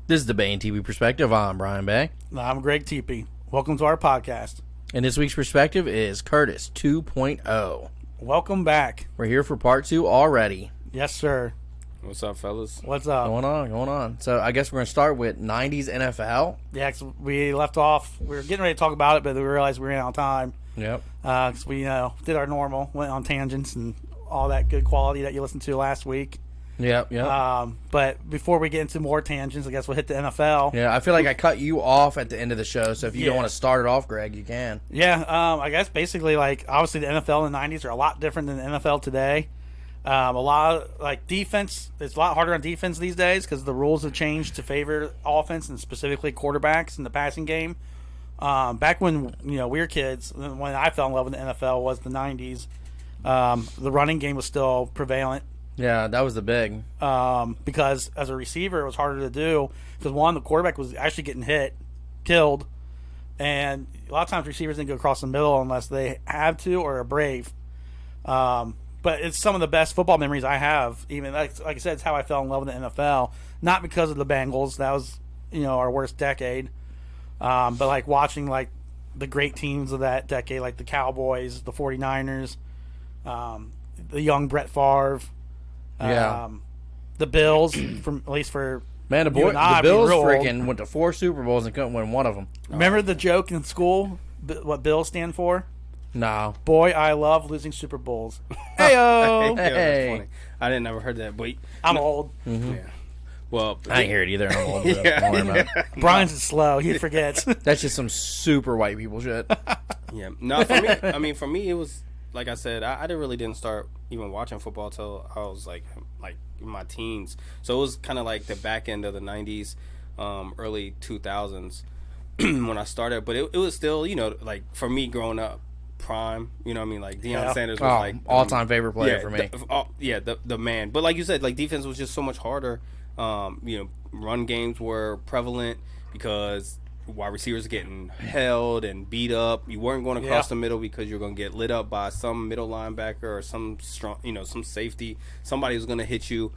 This is the Bay and TV Perspective. I'm Brian Bay. I'm Greg Tepe. Welcome to our podcast. And this week's perspective is Curtis 2.0. Welcome back. We're here for part 2 already. Yes, sir. What's up, fellas? What's up? Going on. So I guess we're going to start with 90s NFL. Yeah, 'cause we left off. We were getting ready to talk about it, but we realized we ran out of time. Yep. Because we did our normal, went on tangents and all that good quality that you listened to last week. Yep. But before we get into more tangents, I guess we'll hit the NFL. Yeah, I feel like I cut you off at the end of the show, so if you don't want to start it off, Greg, you can. Yeah, I guess basically, obviously the NFL in the 90s are a lot different than the NFL today. A lot of, defense, it's a lot harder on defense these days because the rules have changed to favor offense and specifically quarterbacks in the passing game. Back when, we were kids, when I fell in love with the NFL was the 90s. The running game was still prevalent. Yeah, that was the big. Because as a receiver, it was harder to do because, one, the quarterback was actually getting killed, and a lot of times receivers didn't go across the middle unless they have to or are brave. But it's some of the best football memories I have. Even like I said, it's how I fell in love with the NFL. Not because of the Bengals. That was, our worst decade. But watching the great teams of that decade, like the Cowboys, the 49ers, the young Brett Favre, the Bills, at least for Man, the Bills freaking went to 4 Super Bowls and couldn't win one of them. Remember the joke in school, what Bills stand for? No. Boy, I love losing Super Bowls. Hey-o! That's funny. I didn't ever heard that, but I'm old. Mm-hmm. Yeah. Well, I didn't hear it either. I'm old. Don't worry about it. Brian's is slow. He forgets. That's just some super white people shit. Yeah. No, for me, it was like I said. I didn't start even watching football till I was like in my teens. So it was kind of like the back end of the '90s, early 2000s when I started. But it was still, for me growing up. Prime, Deion Sanders was all-time favorite player for me. The man. But like you said, defense was just so much harder. Run games were prevalent because wide receivers getting held and beat up. You weren't going across the middle because you're going to get lit up by some middle linebacker or some strong, some safety. Somebody was going to hit you.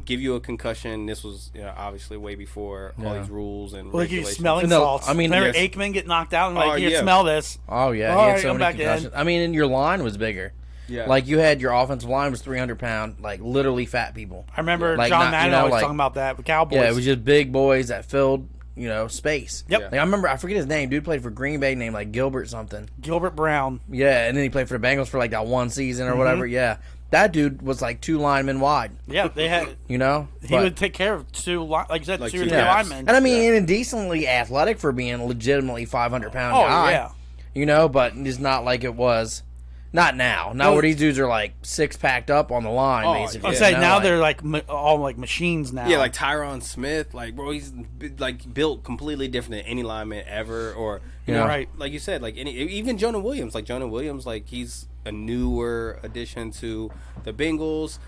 Give you a concussion. This was obviously way before all these rules and regulations. You smelling salts. Remember yes. Aikman get knocked out and here, smell this. Oh yeah, all he had right, so many concussions. And your line was bigger. Yeah, you had your offensive line was 300-pound, literally fat people. I remember John Madden always talking about that with Cowboys. Yeah, it was just big boys that filled space. Yep. I remember, I forget his name. Dude played for Green Bay, named Gilbert something. Gilbert Brown. Yeah, and then he played for the Bengals for that one season or whatever. Yeah. That dude was 2 linemen wide. Yeah, they had. He would take care of 2, like you said, 2 or 3 linemen. And and decently athletic for being legitimately 500-pound guy. Yeah. But it's not like it was. Not now. Now where these dudes are 6 packed up on the line, basically. I'd say now they're all machines now. Yeah, Tyron Smith, bro, he's built completely different than any lineman ever, or right. Like you said, even Jonah Williams, he's a newer addition to the Bengals,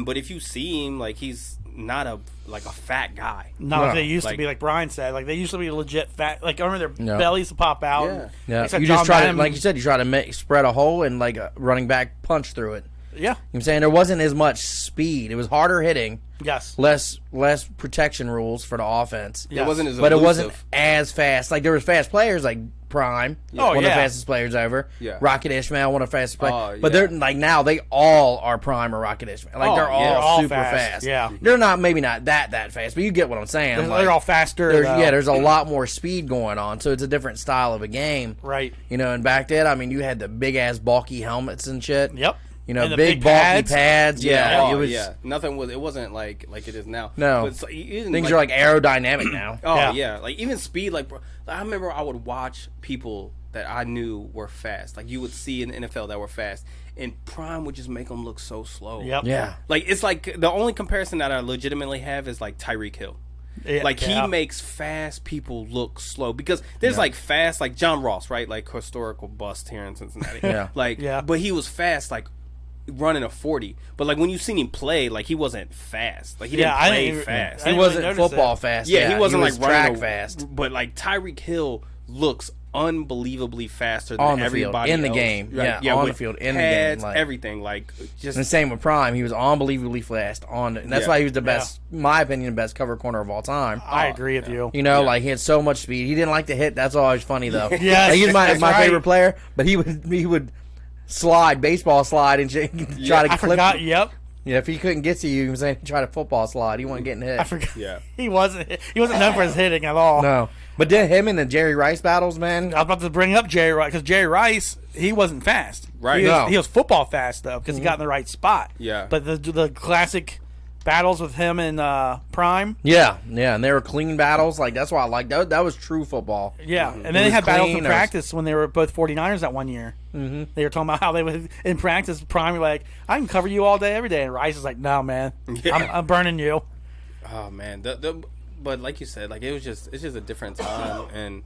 but if you see him, he's not a fat guy. No, they used to be, like Brian said, they used to be legit fat. I remember their bellies would pop out. Yeah. You just try to, like you said, you try to spread a hole and a running back punch through it. Yeah. You know what I'm saying? There wasn't as much speed. It was harder hitting. Yes. Less protection rules for the offense. Yes. It wasn't as But elusive. it wasn't as fast. There was fast players like Prime, one of the fastest players ever. Yeah. Rocket Ishmael, one of the fastest players. But they're now they all are Prime or Rocket Ishmael. They're all super fast. Yeah. They're not maybe not that fast, but you get what I'm saying. They're all faster. There's a lot more speed going on, so it's a different style of a game. Right. And back then, you had the big ass bulky helmets and shit. Yep. Big bulky pads. Yeah. It was nothing was. It wasn't like it is now. No. But things are aerodynamic now. Even speed. I remember I would watch people that I knew were fast. You would see in the NFL that were fast, and Prime would just make them look so slow. Yep. Yeah. It's the only comparison that I legitimately have is Tyreek Hill. He makes fast people look slow because there's fast John Ross, right? Historical bust here in Cincinnati. But he was fast running a 40, but when you seen him play, he wasn't fast. He didn't play fast. He wasn't football fast. Yeah, he wasn't he was running track fast. But Tyreek Hill looks unbelievably faster than On the field, everybody in the else. game. Right, Yeah, on with the field, in the pads, game, like- everything. Like just And same with Prime. He was unbelievably fast and that's Yeah. why he was the best, in my opinion, best cover corner of all time. I agree with you. You know, Yeah. like he had so much speed. He didn't like to hit. That's always funny though. Yes, like, he's my that's my right. favorite player, but he would slide, baseball slide, and try to I clip. forgot. Yep. Yeah, if he couldn't get to you, he was saying try to football slide. He wasn't getting hit. I forgot. Yeah. He wasn't known for his hitting at all. No, but then him and the Jerry Rice battles, man. I was about to bring up Jerry Rice because Jerry Rice, he wasn't fast. Right. He was, No. he was football fast though because he got in the right spot. Yeah. But the classic battles with him and Prime. Yeah, and they were clean battles. Like that's why I like that. That was true football. Yeah, and then It they was had battles clean, in it was- practice when they were both 49ers that one year. Mm-hmm. They were talking about how they would in practice. Prime were like, "I can cover you all day, every day," and Rice is like, "No, man, Yeah. I'm burning you." Oh man, but like you said, like it's just a different time, and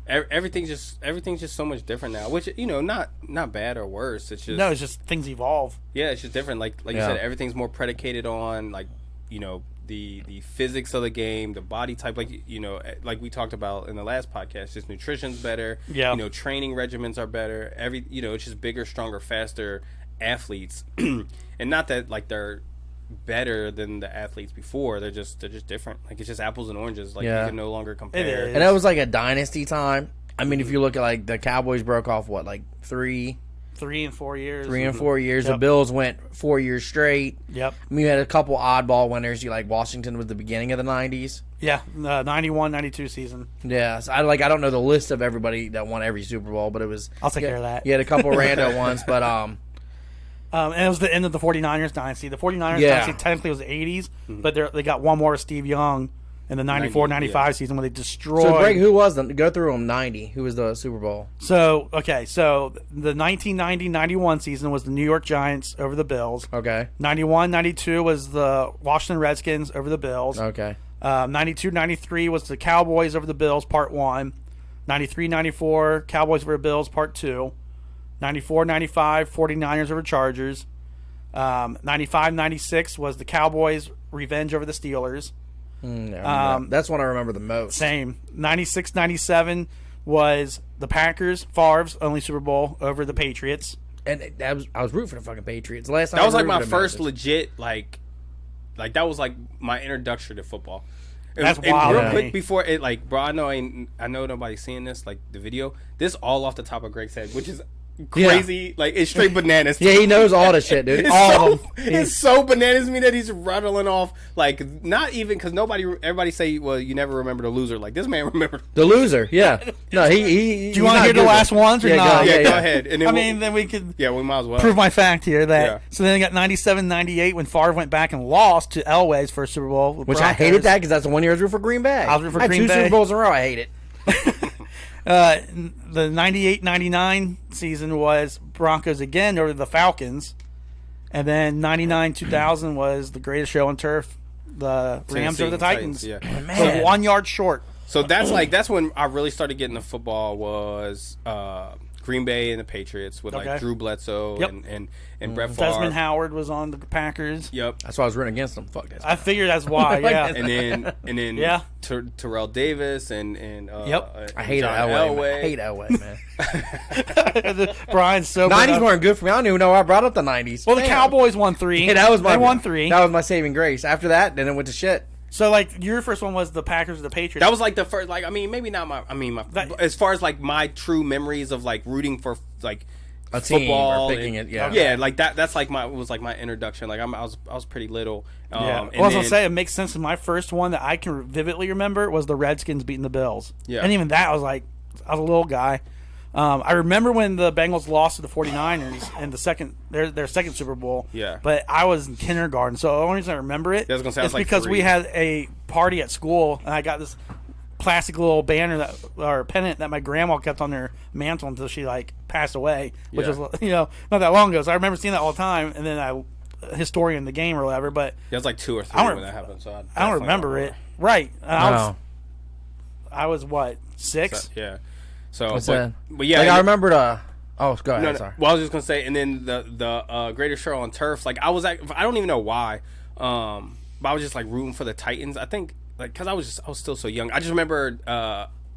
everything's just so much different now. Which not bad or worse. It's just No, it's just things evolve. yeah, it's just different. Like you Yeah. said, everything's more predicated on like the physics of the game, the body type. Like like we talked about in the last podcast, just nutrition's better. Yeah. Training regimens are better. It's just bigger, stronger, faster athletes, and not that like they're better than the athletes before. They're just different. Like it's just apples and oranges. Like Yeah. you can no longer compare. It is. And that was like a dynasty time. I mean, if you look at like the Cowboys broke off like 3 3 and 4 years. and 4 years. The Yep. Bills went 4 years straight. Yep. I mean, you had a couple oddball winners. You like Washington was the beginning of the 90s. Yeah. 91, 92 season. Yeah, so I don't know the list of everybody that won every Super Bowl, but it was. I'll take care of that. You had a couple rando ones, but And it was the end of the 49ers dynasty. The 49ers Yeah. dynasty technically was the 80s, but they got one more with Steve Young in the 94-95 season when they destroyed. so Greg, who was them? Go through them. 90. Who was the Super Bowl? So the 1990-91 season was the New York Giants over the Bills. Okay. 91-92 was the Washington Redskins over the Bills. Okay. 92-93 was the Cowboys over the Bills, part 1. 93-94, Cowboys over the Bills, part 2. 94-95, 49ers over Chargers. 95-96 was the Cowboys' revenge over the Steelers. That's one I remember the most. Same. 96-97 was the Packers, Favre's only Super Bowl over the Patriots. And I was rooting for the fucking Patriots. Last time That was I like rooted my for them, first man. legit like that was like my introduction to football. That's and wild, Real man. quick before it, like, bro, I know nobody's seeing this, like the video. This all off the top of Greg's head, which is crazy. Like it's straight bananas. Yeah, he knows all the shit, dude. It's All so, of them. it's so bananas to me that he's rattling off like not even because everybody say, well, you never remember the loser. Like this man remembered. The loser, yeah. No, he. Do you want to hear the last ones or Yeah, not? go, Yeah, yeah, go yeah. ahead. And then I we'll- mean, then we could yeah, we might as well prove my fact here. That Yeah. So then they got 97-98 when Favre went back and lost to Elway's first Super Bowl. With Which I Broncos. hated that because that's the one year I was rooting for Green Bay. I was rooting for I had Green two Bay. Super Bowls in a row. I hate it. The 98-99 season was Broncos again over the Falcons. And then 99-2000 was the greatest show on turf, the Rams Tennessee over the Titans. Yeah. Man. So 1 yard short. So that's when I really started getting the football was Green Bay and the Patriots with Okay. like Drew Bledsoe Yep. and Brett Favre. Desmond Howard was on the Packers. Yep. That's why I was rooting against them. Fuck that. I figured that's why, yeah. And then Yeah. Terrell Davis and Yep. I hate John Elway. Man. I hate Elway, man. Brian's so 90s weren't good for me. I don't even know why I brought up the 90s. Well, the Damn. Cowboys won 3. Yeah, that was my They won 3. That was my saving grace. After that, then it went to shit. So, like, your first one was the Packers or the Patriots. That was like the first, like, I mean, maybe not my, as far as like my true memories of like rooting for like A team or football, picking and- it, yeah. yeah, like that's like my introduction. Like I was pretty little. Yeah. And Well, I was going then- to say, it makes sense. My first one that I can vividly remember was the Redskins beating the Bills. Yeah. And even that, I was a little guy. I remember when the Bengals lost to the 49ers in their second Super Bowl. Yeah. But I was in kindergarten, so the only reason I remember it Yeah, I was gonna say, I is was like because 3. we had a party at school, and I got this plastic little banner or pennant that my grandma kept on her mantle until she like passed away, which Yeah. was not that long ago. So I remember seeing that all the time, and then I historian the game or whatever, but It was like 2 or 3 I don't- when that happened. So I don't definitely remember it. Right. And No. I was what, 6? Yeah. So, What's but, that? but yeah, Like, and I it- remembered. Oh, go ahead. No, no. Sorry. Well, I was just gonna say, and then the greatest show on turf. Like I don't even know why, but I was just like rooting for the Titans. I think like because I was still so young. I just remember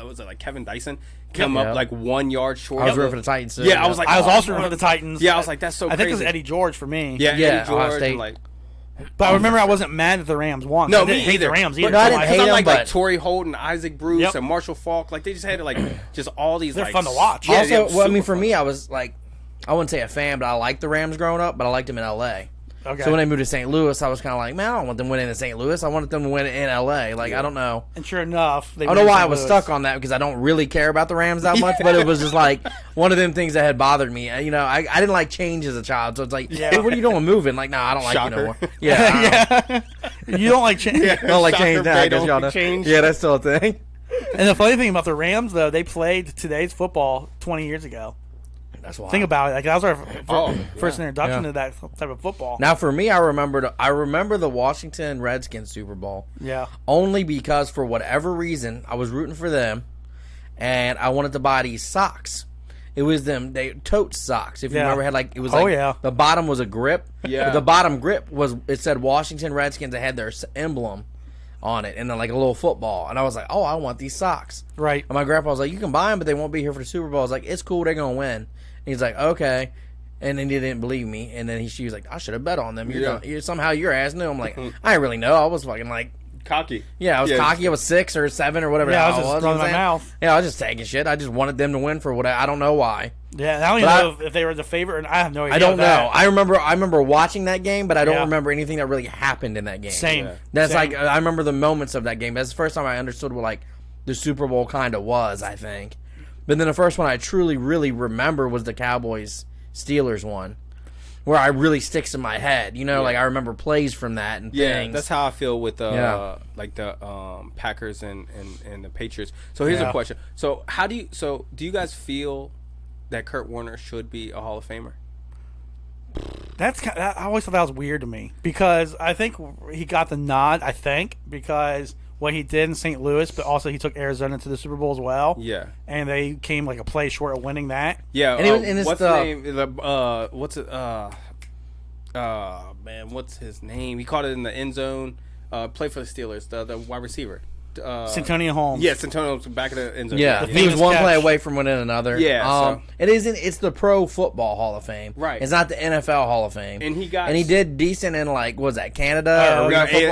was it like Kevin Dyson come up like 1 yard short. I was rooting for the Titans. Too. Yeah, I was like, I was also rooting for the Titans. Yeah, I was like, that's so. I think it was crazy. Eddie George for me. Yeah, Yeah, Eddie Ohio George. State. And like, But I remember I wasn't mad that the Rams won. no, I didn't me hate either. the Rams either. But I didn't hate I them, like but- Torrey Holden, Isaac Bruce, Yep. and Marshall Faulk. Like they just had like just all these. They're like, fun to watch. Yeah, Also, yeah, well, I mean, super for fun. me, I was like, I wouldn't say a fan, but I liked the Rams growing up, but I liked them in L.A. Okay. So when they moved to St. Louis, I was kind of like, man, I don't want them winning in St. Louis. I wanted them to win in L.A. Like, I don't know. And sure enough, they I don't know win why I St. was Louis. stuck on that because I don't really care about the Rams that much, but it was just like one of them things that had bothered me. You know, I didn't like change as a child, so it's like, Yeah. hey, what are you doing moving? Like, no, I don't like you no Shocker. more. Yeah, I don't- Yeah. You don't like change. I don't like Shocker, change now. they I guess don't y'all like know. change. Yeah, that's still a thing. And the funny thing about the Rams, though, they played today's football 20 years ago. That's why. Think about it. Like that was our first yeah. introduction Yeah. to that type of football. Now, for me, I remember the Washington Redskins Super Bowl. Yeah. Only because for whatever reason I was rooting for them, and I wanted to buy these socks. It was them tote socks. If you Yeah. remember, had like it was Oh, like yeah. the bottom was a grip. Yeah. The bottom grip it said Washington Redskins. It had their emblem on it, and then like a little football. And I was like, oh, I want these socks. Right. And my grandpa was like, you can buy them, but they won't be here for the Super Bowl. I was like, it's cool, they're gonna win. And he's like, okay. And then he didn't believe me. And then she was like, I should have bet on them. Somehow your ass knew. I'm like, I didn't really know. I was fucking like, Cocky. yeah, I was cocky. I was 6 or 7 or whatever. Yeah, I the was hell just it running my you know what I'm mouth. saying? Yeah, I was just taking shit. I just wanted them to win for what I don't know why. Yeah. And I don't even But know if they were the favorite. I have no idea. I don't of that. know. I remember watching that game, but I don't Yeah. remember anything that really happened in that game. Same. Yeah. That's Same. like I remember the moments of that game. That's the first time I understood what like the Super Bowl kind of was. I think, but then the first one I truly really remember was the Cowboys Steelers one, where I really sticks in my head. You know, like I remember plays from that and Yeah, things. that's how I feel with Yeah. like the Packers and the Patriots. So here's a Yeah. question. So do you guys feel that Kurt Warner should be a Hall of Famer? I always thought that was weird to me because I think he got the nod. I think because what he did in St. Louis, but also he took Arizona to the Super Bowl as well. Yeah. And they came like a play short of winning that. Yeah, And it was- and it's what's the- his name? What's it? Man, what's his name? He caught it in the end zone. Play for the Steelers, the wide receiver. Santonio Holmes. Yes, Antonio's back of the end zone. Yeah, The he was famous one play catch. away from winning another. Yeah, so- it's the Pro Football Hall of Fame. Right. It's not the NFL Hall of Fame. And he did decent in like what was that Canada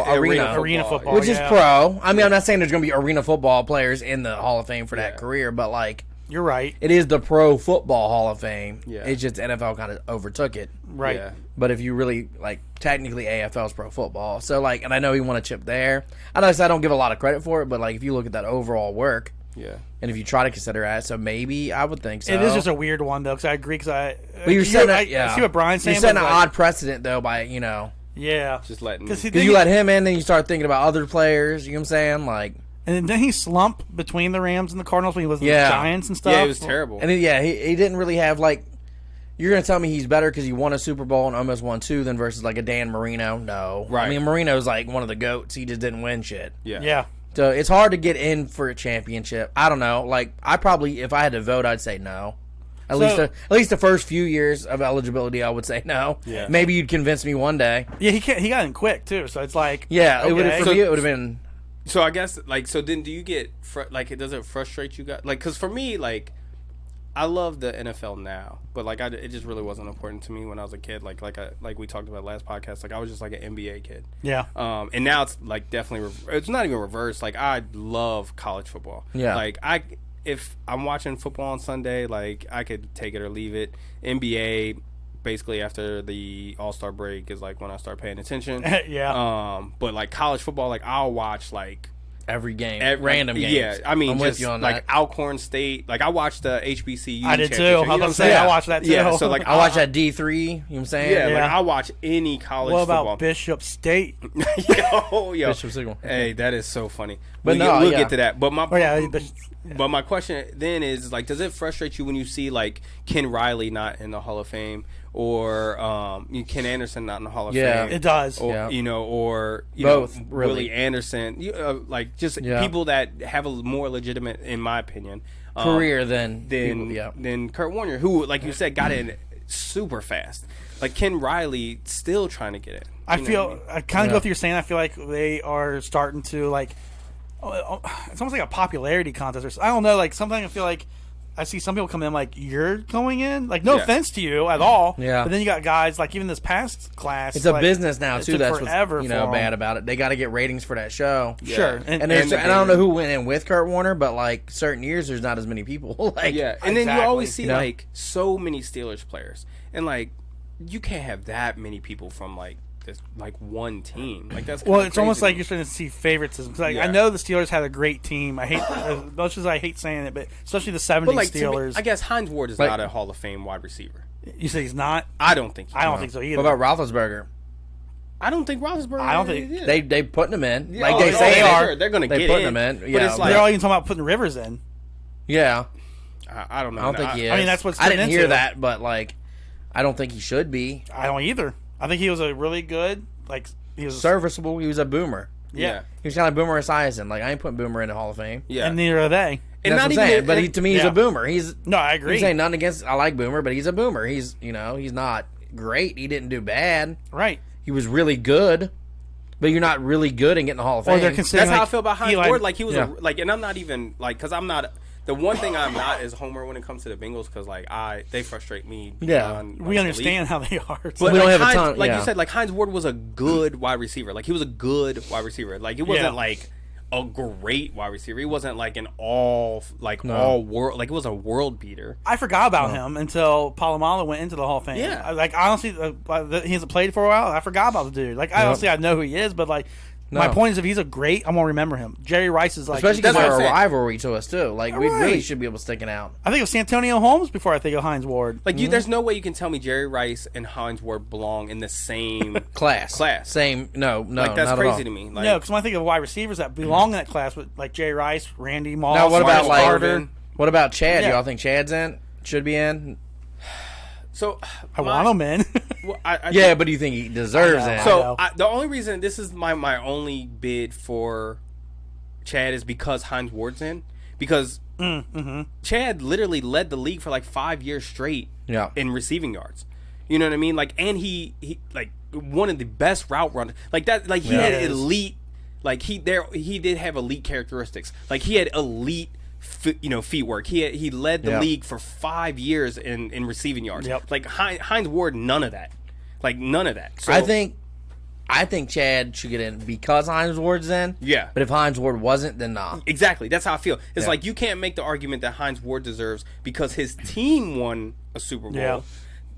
Arena football. which is yeah. pro. I mean, I'm not saying there's going to be arena football players in the Hall of Fame for that Yeah. career, but like You're right. it is the Pro Football Hall of Fame. Yeah. It's just NFL kind of overtook it. Right. Yeah. But if you really like, technically AFL's pro football. So like, and I know he won a chip there. I don't give a lot of credit for it, but like if you look at that overall work, Yeah. and if you try to consider that, so maybe I would think so. It is just a weird one though, because I agree. Because But you're setting, I see what Brian's saying. You're setting but an like, odd precedent though by Yeah. Just letting. Because because you let him in, then you start thinking about other players. You know what I'm saying? Like, and then he slumped between the Rams and the Cardinals when he was with Yeah. the Giants and stuff. Yeah, it was terrible. and then, he didn't really have like. You're gonna tell me he's better because he won a Super Bowl and almost won 2 than versus like a Dan Marino? No, Right. I mean Marino's like one of the goats. He just didn't win shit. Yeah. So it's hard to get in for a championship. I don't know. Like I probably, if I had to vote, I'd say no. At least the first few years of eligibility, I would say no. Yeah. Maybe you'd convince me one day. Yeah, he got in quick too, so it's like Yeah, it would okay. have for me. It would have been. So I guess then do you get like it doesn't frustrate you guys? Like because for me like I love the NFL now, but like it just really wasn't important to me when I was a kid. Like we talked about last podcast. Like I was just like an NBA kid. Yeah. And now it's like definitely it's not even reversed. Like I love college football. Yeah. Like if I'm watching football on Sunday, like I could take it or leave it. NBA basically after the All-Star break is like when I start paying attention. Yeah. But like college football, like I'll watch like Every game, every- random games. Yeah, I mean, I'm just with you on like that. Alcorn State. Like I watched the HBCU. I did too. championship, I was you know about what to I'm say saying? I watched that too. Yeah, so like I watch that D3. You know what I'm saying? Yeah, Yeah. like I watch any college What about football. Bishop State? yo. Bishop Signal. Hey, that is so funny. But we'll yeah. get to that. But Oh yeah, but my question then is like, does it frustrate you when you see like Ken Riley not in the Hall of Fame or Ken Anderson not in the Hall of Yeah. Fame? it does. Or Yeah. or Both, know, really. Willie Anderson, like just Yeah. people that have a more legitimate, in my opinion, Career than than Kurt Warner, who, like you said, got in super fast. Like Ken Riley, still trying to get it. I You know feel what I mean? I kind of Yeah. go through you're saying. I feel like they are starting to like it's almost like a popularity contest. Or I don't know. Like something I feel like I see some people come in like you're going in. Like no offense to you at all. Yeah. But then you got guys like even this past class. It's a like, business now it too. took That's forever what's for 'em. bad about it. They got to get ratings for that show. Yeah. Sure. And I don't know who went in with Kurt Warner, but like certain years there's not as many people. Like Yeah, and then you Exactly. always see You know? like so many Steelers players, and like you can't have that many people from like this like one team. Like that's Well, kinda it's almost crazy like to you're starting to see favoritism. 'Cause, like, Yeah. I know the Steelers had a great team. I hate, as much as I hate saying it, but especially the '70s But like to me, Steelers. I guess Hines Ward is Like- not a Hall of Fame wide receiver. You say he's not? I don't think. I don't think so either. what about Roethlisberger? I don't think Roethlisberger. I don't think- is. They putting him in. Yeah, Like oh, they oh, say they they are. are. They're gonna They get putting in. him in. But Yeah, it's like- They're all even talking about putting Rivers in. yeah. I don't know. I don't think he is. I mean, that's what's I didn't turned hear into. that, but like, I don't think he should be I don't either. I think he was a really good, like, he was serviceable. He was a boomer. Yeah, He was kind of Boomer Esiason. Like I ain't putting Boomer in the Hall of Fame. yeah. and neither are they. And That's not what I'm even. saying. But he, to me, he's yeah. a Boomer. He's No, I agree. I'm saying nothing against. I like Boomer, but he's a Boomer. He's he's not great. He didn't do bad. Right. He was really good, but you're not really good and getting the Hall of Or Fame. they're considering That's how I like, feel about Hines Eli- Ward. Like he was Yeah. and I'm not even like because I'm not. The one thing I'm not is Homer when it comes to the Bengals because like they frustrate me. Yeah. beyond, like, we belief. understand how they are. But We like don't have a Hines, ton- like yeah. you said, like Hines Ward was a good wide receiver. Like he was a good wide receiver. Like it wasn't Yeah. like a great wide receiver. He wasn't like an all No. all world. Like it was a world beater. I forgot about him until Palomalo went into the Hall of Fame. Yeah. Like honestly, he hasn't played for a while. I forgot about the dude. Like honestly, I know who he is, but like my No. point is, if he's a great, I'm gonna remember him. Jerry Rice is like, Especially because That's what they're I'm a saying. rivalry to us too. Like we really Right. should be able to stick it out. I think of Santonio Holmes before I think of Hines Ward. Like there's no way you can tell me Jerry Rice and Hines Ward belong in the same Class. Same. No, Like that's not crazy at all. to me. Like No, because when I think of wide receivers that belong in that class, with like Jerry Rice, Randy Moss, Now, what about Marcus like Carter. what about Chad? Yeah. Y'all think Chad's in? Should be in? so. I want him in. Well, I Yeah, think- but do you think he deserves I know. it? I So know. the only reason this is my only bid for Chad is because Hines Ward's in because Chad literally led the league for like 5 years straight Yeah. in receiving yards. You know what I mean? Like and he like one of the best route runners. Like that like he Yeah. had He is. elite like he did have elite characteristics. Like he had elite feet work. He led the Yeah. league for 5 years in receiving yards. Yep. Like Hines Ward none of that. Like none of that. So I think Chad should get in because Hines Ward's in. Yeah. But if Hines Ward wasn't, then nah. Exactly. That's how I feel. It's Yeah. like you can't make the argument that Hines Ward deserves because his team won a Super Bowl. Yeah.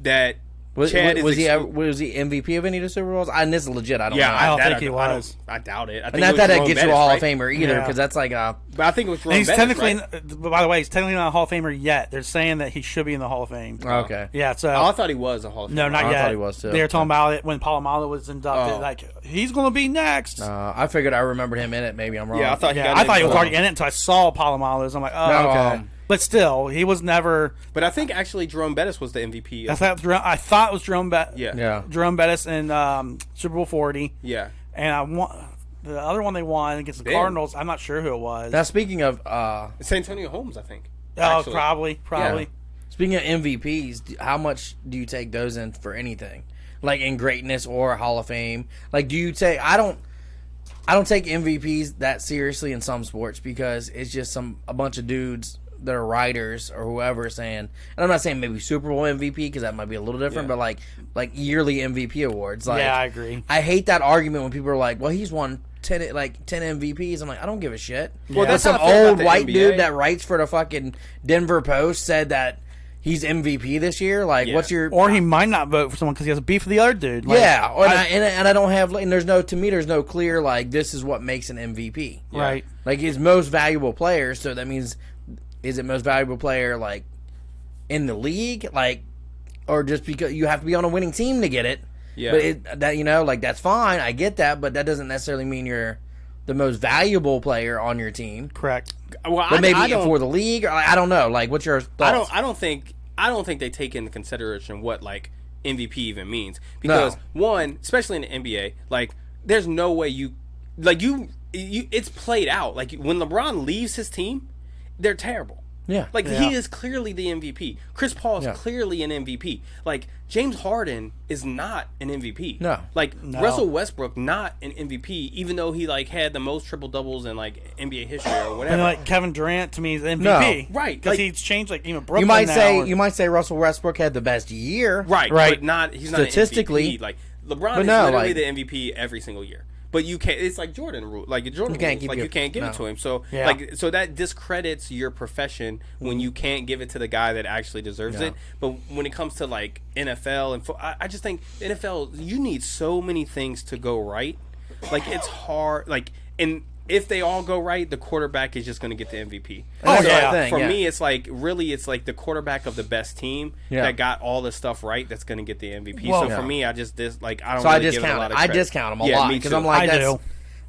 That Was he exclu- was he MVP of any of the Super Bowls? And this is legit. I don't Yeah, know. I don't that think he was. I doubt it. I think and not it was that it Jerome gets you a Bettis, Hall right? of Famer either, Yeah. because that's like a But I think it was Jerome And he's Bettis, technically, right? by the way, he's technically not a Hall of Famer yet. They're saying that he should be in the Hall of Fame. okay. Yeah, so Oh, I thought he was a Hall of Famer. no, not I yet. thought he was, too. They were talking about it when Palomalo was inducted. Oh. Like he's going to be next. I figured I remembered him in it. Maybe I'm wrong. Yeah, I thought he yeah, got I thought he was in. already in it until I saw Palomalo's. I'm like, oh, No, okay. But still, he was never. But I think actually Jerome Bettis was the MVP. I thought it was Jerome Yeah. Yeah. Jerome Bettis in Super Bowl 40, Yeah. and I won the other one they won against the Big. Cardinals. I'm not sure who it was. Now speaking of It's Antonio Holmes, I think. oh, actually. probably. Yeah. Speaking of MVPs, how much do you take those in for anything, like in greatness or Hall of Fame? Like, do you take? I don't take MVPs that seriously in some sports because it's just a bunch of dudes that are writers or whoever saying. And I'm not saying maybe Super Bowl MVP because that might be a little different, Yeah. but like yearly MVP awards. Like, Yeah, I agree. I hate that argument when people are like, "Well, he's won 10 MVPs." I'm like, I don't give a shit. Well, But that's some how I feel about old the white NBA. dude that writes for the fucking Denver Post said that he's MVP this year. Like, Yeah. what's your? Or he might not vote for someone because he has a beef with the other dude. Like, yeah, and I don't have. And there's no clear like this is what makes an MVP. right. Like his most valuable player. So that means, is it most valuable player like in the league, like, or just because you have to be on a winning team to get it? Yeah. But like that's fine. I get that, but that doesn't necessarily mean you're the most valuable player on your team. Correct. Well, But maybe I don't, for the league, or I don't know. Like, what's your thoughts? I don't think they take into consideration what like MVP even means because one, especially in the NBA, like there's no way you it's played out. Like when LeBron leaves his team, they're terrible. Yeah. Like, Yeah. he is clearly the MVP. Chris Paul is clearly an MVP. Like, James Harden is not an MVP. No. Like, No. Russell Westbrook, not an MVP, even though he, like, had the most triple-doubles in, like, NBA history or whatever. And like Kevin Durant to me is MVP. No. Right, Because like- he's changed like even Brooklyn You might now, say or- Russell Westbrook had the best year. Right, Right. but he's not Statistically. an MVP. Like, LeBron But is no, literally like- the MVP every single year. But you can't. It's like Jordan rule. Like Jordan You can't rules. keep Like your- you can't give no. it to him. So Yeah. so that discredits your profession when you can't give it to the guy that actually deserves Yeah. it. But when it comes to like NFL and I just think NFL, you need so many things to go right. Like it's hard. Like and if they all go right, the quarterback is just going to get the MVP. Oh, So yeah. Thing, for yeah. me, it's like the quarterback of the best team Yeah. that got all the stuff right that's going to get the MVP. Well, so yeah. for me, I don't. So I really give it a discount lot it. of I credit. discount him a Yeah, lot me because too. I'm like, I that's do.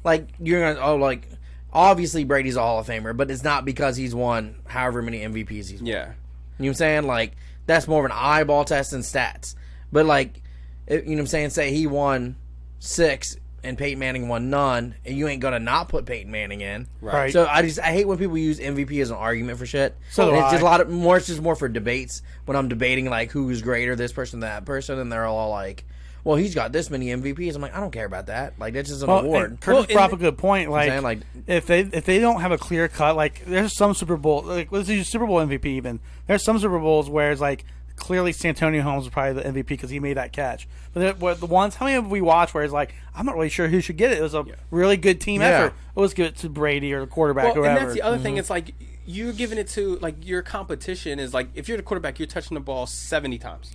like you're gonna like obviously Brady's a Hall of Famer, but it's not because he's won however many MVPs he's won. Yeah. You know what I'm saying? Like that's more of an eyeball test and stats. But like, you know what I'm saying? Say he won 6 and Peyton Manning won none, and you ain't gonna not put Peyton Manning in. Right. So I hate when people use MVP as an argument for shit. So And do it's just I. a lot of more. It's just more for debates when I'm debating like who's greater, this person, that person, and they're all like, "Well, he's got this many MVPs." I'm like, I don't care about that. Like that's just an award. And Curtis Well, brought up a good point. Like, saying, like- if they don't have a clear cut, like there's some Super Bowl, like let's use Super Bowl MVP even. There's some Super Bowls where it's like clearly Santonio Holmes is probably the MVP because he made that catch. But the ones, how many have we watched where it's like I'm not really sure who should get it? It was a really good team Yeah. effort. Let's give it to Brady or the quarterback, Well, whoever. and that's the other thing. It's like you're giving it to like your competition is like if you're the quarterback, you're touching the ball 70 times.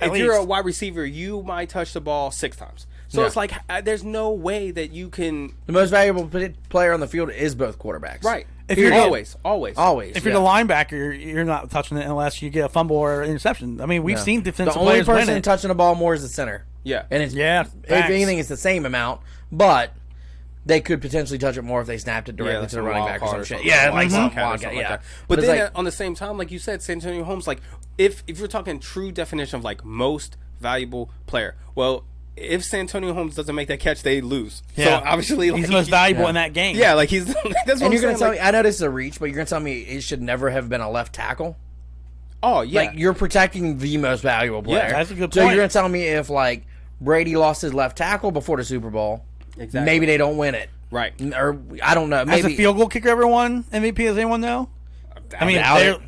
If you're a least. wide receiver, you might touch the ball 6 times. So Yeah. it's like there's no way that you can. The most valuable player on the field is both quarterbacks. Right. If you're- always. Always. If you're the linebacker, you're not touching it unless you get a fumble or interception. I mean, we've seen defensive the only players person win it. touching the ball more is the center. Yeah. And it's Yeah, if facts. anything, it's the same amount, but they could potentially touch it more if they snapped it directly like to the some running wild back or card some or shit. something. Yeah, Like like some wildcat or wildcat, something yeah. like that. But it's then like, on the same time, like you said, Santonio Holmes, like if you're talking true definition of like most valuable player, well, if Santonio Holmes doesn't make that catch, they lose. Yeah. So obviously, like, He's the most valuable in that game. Yeah, like he's. That's what and I'm you're gonna saying, tell like, me, I know this is a reach, but you're gonna tell me it should never have been a left tackle. oh yeah, Like you're protecting the most valuable player. that's a good So point. you're gonna tell me if like Brady lost his left tackle before the Super Bowl, Exactly. maybe they don't win it. right. Or I don't know. Has Maybe a field goal kicker ever won MVP? Does anyone know? I mean, doubt they're- it.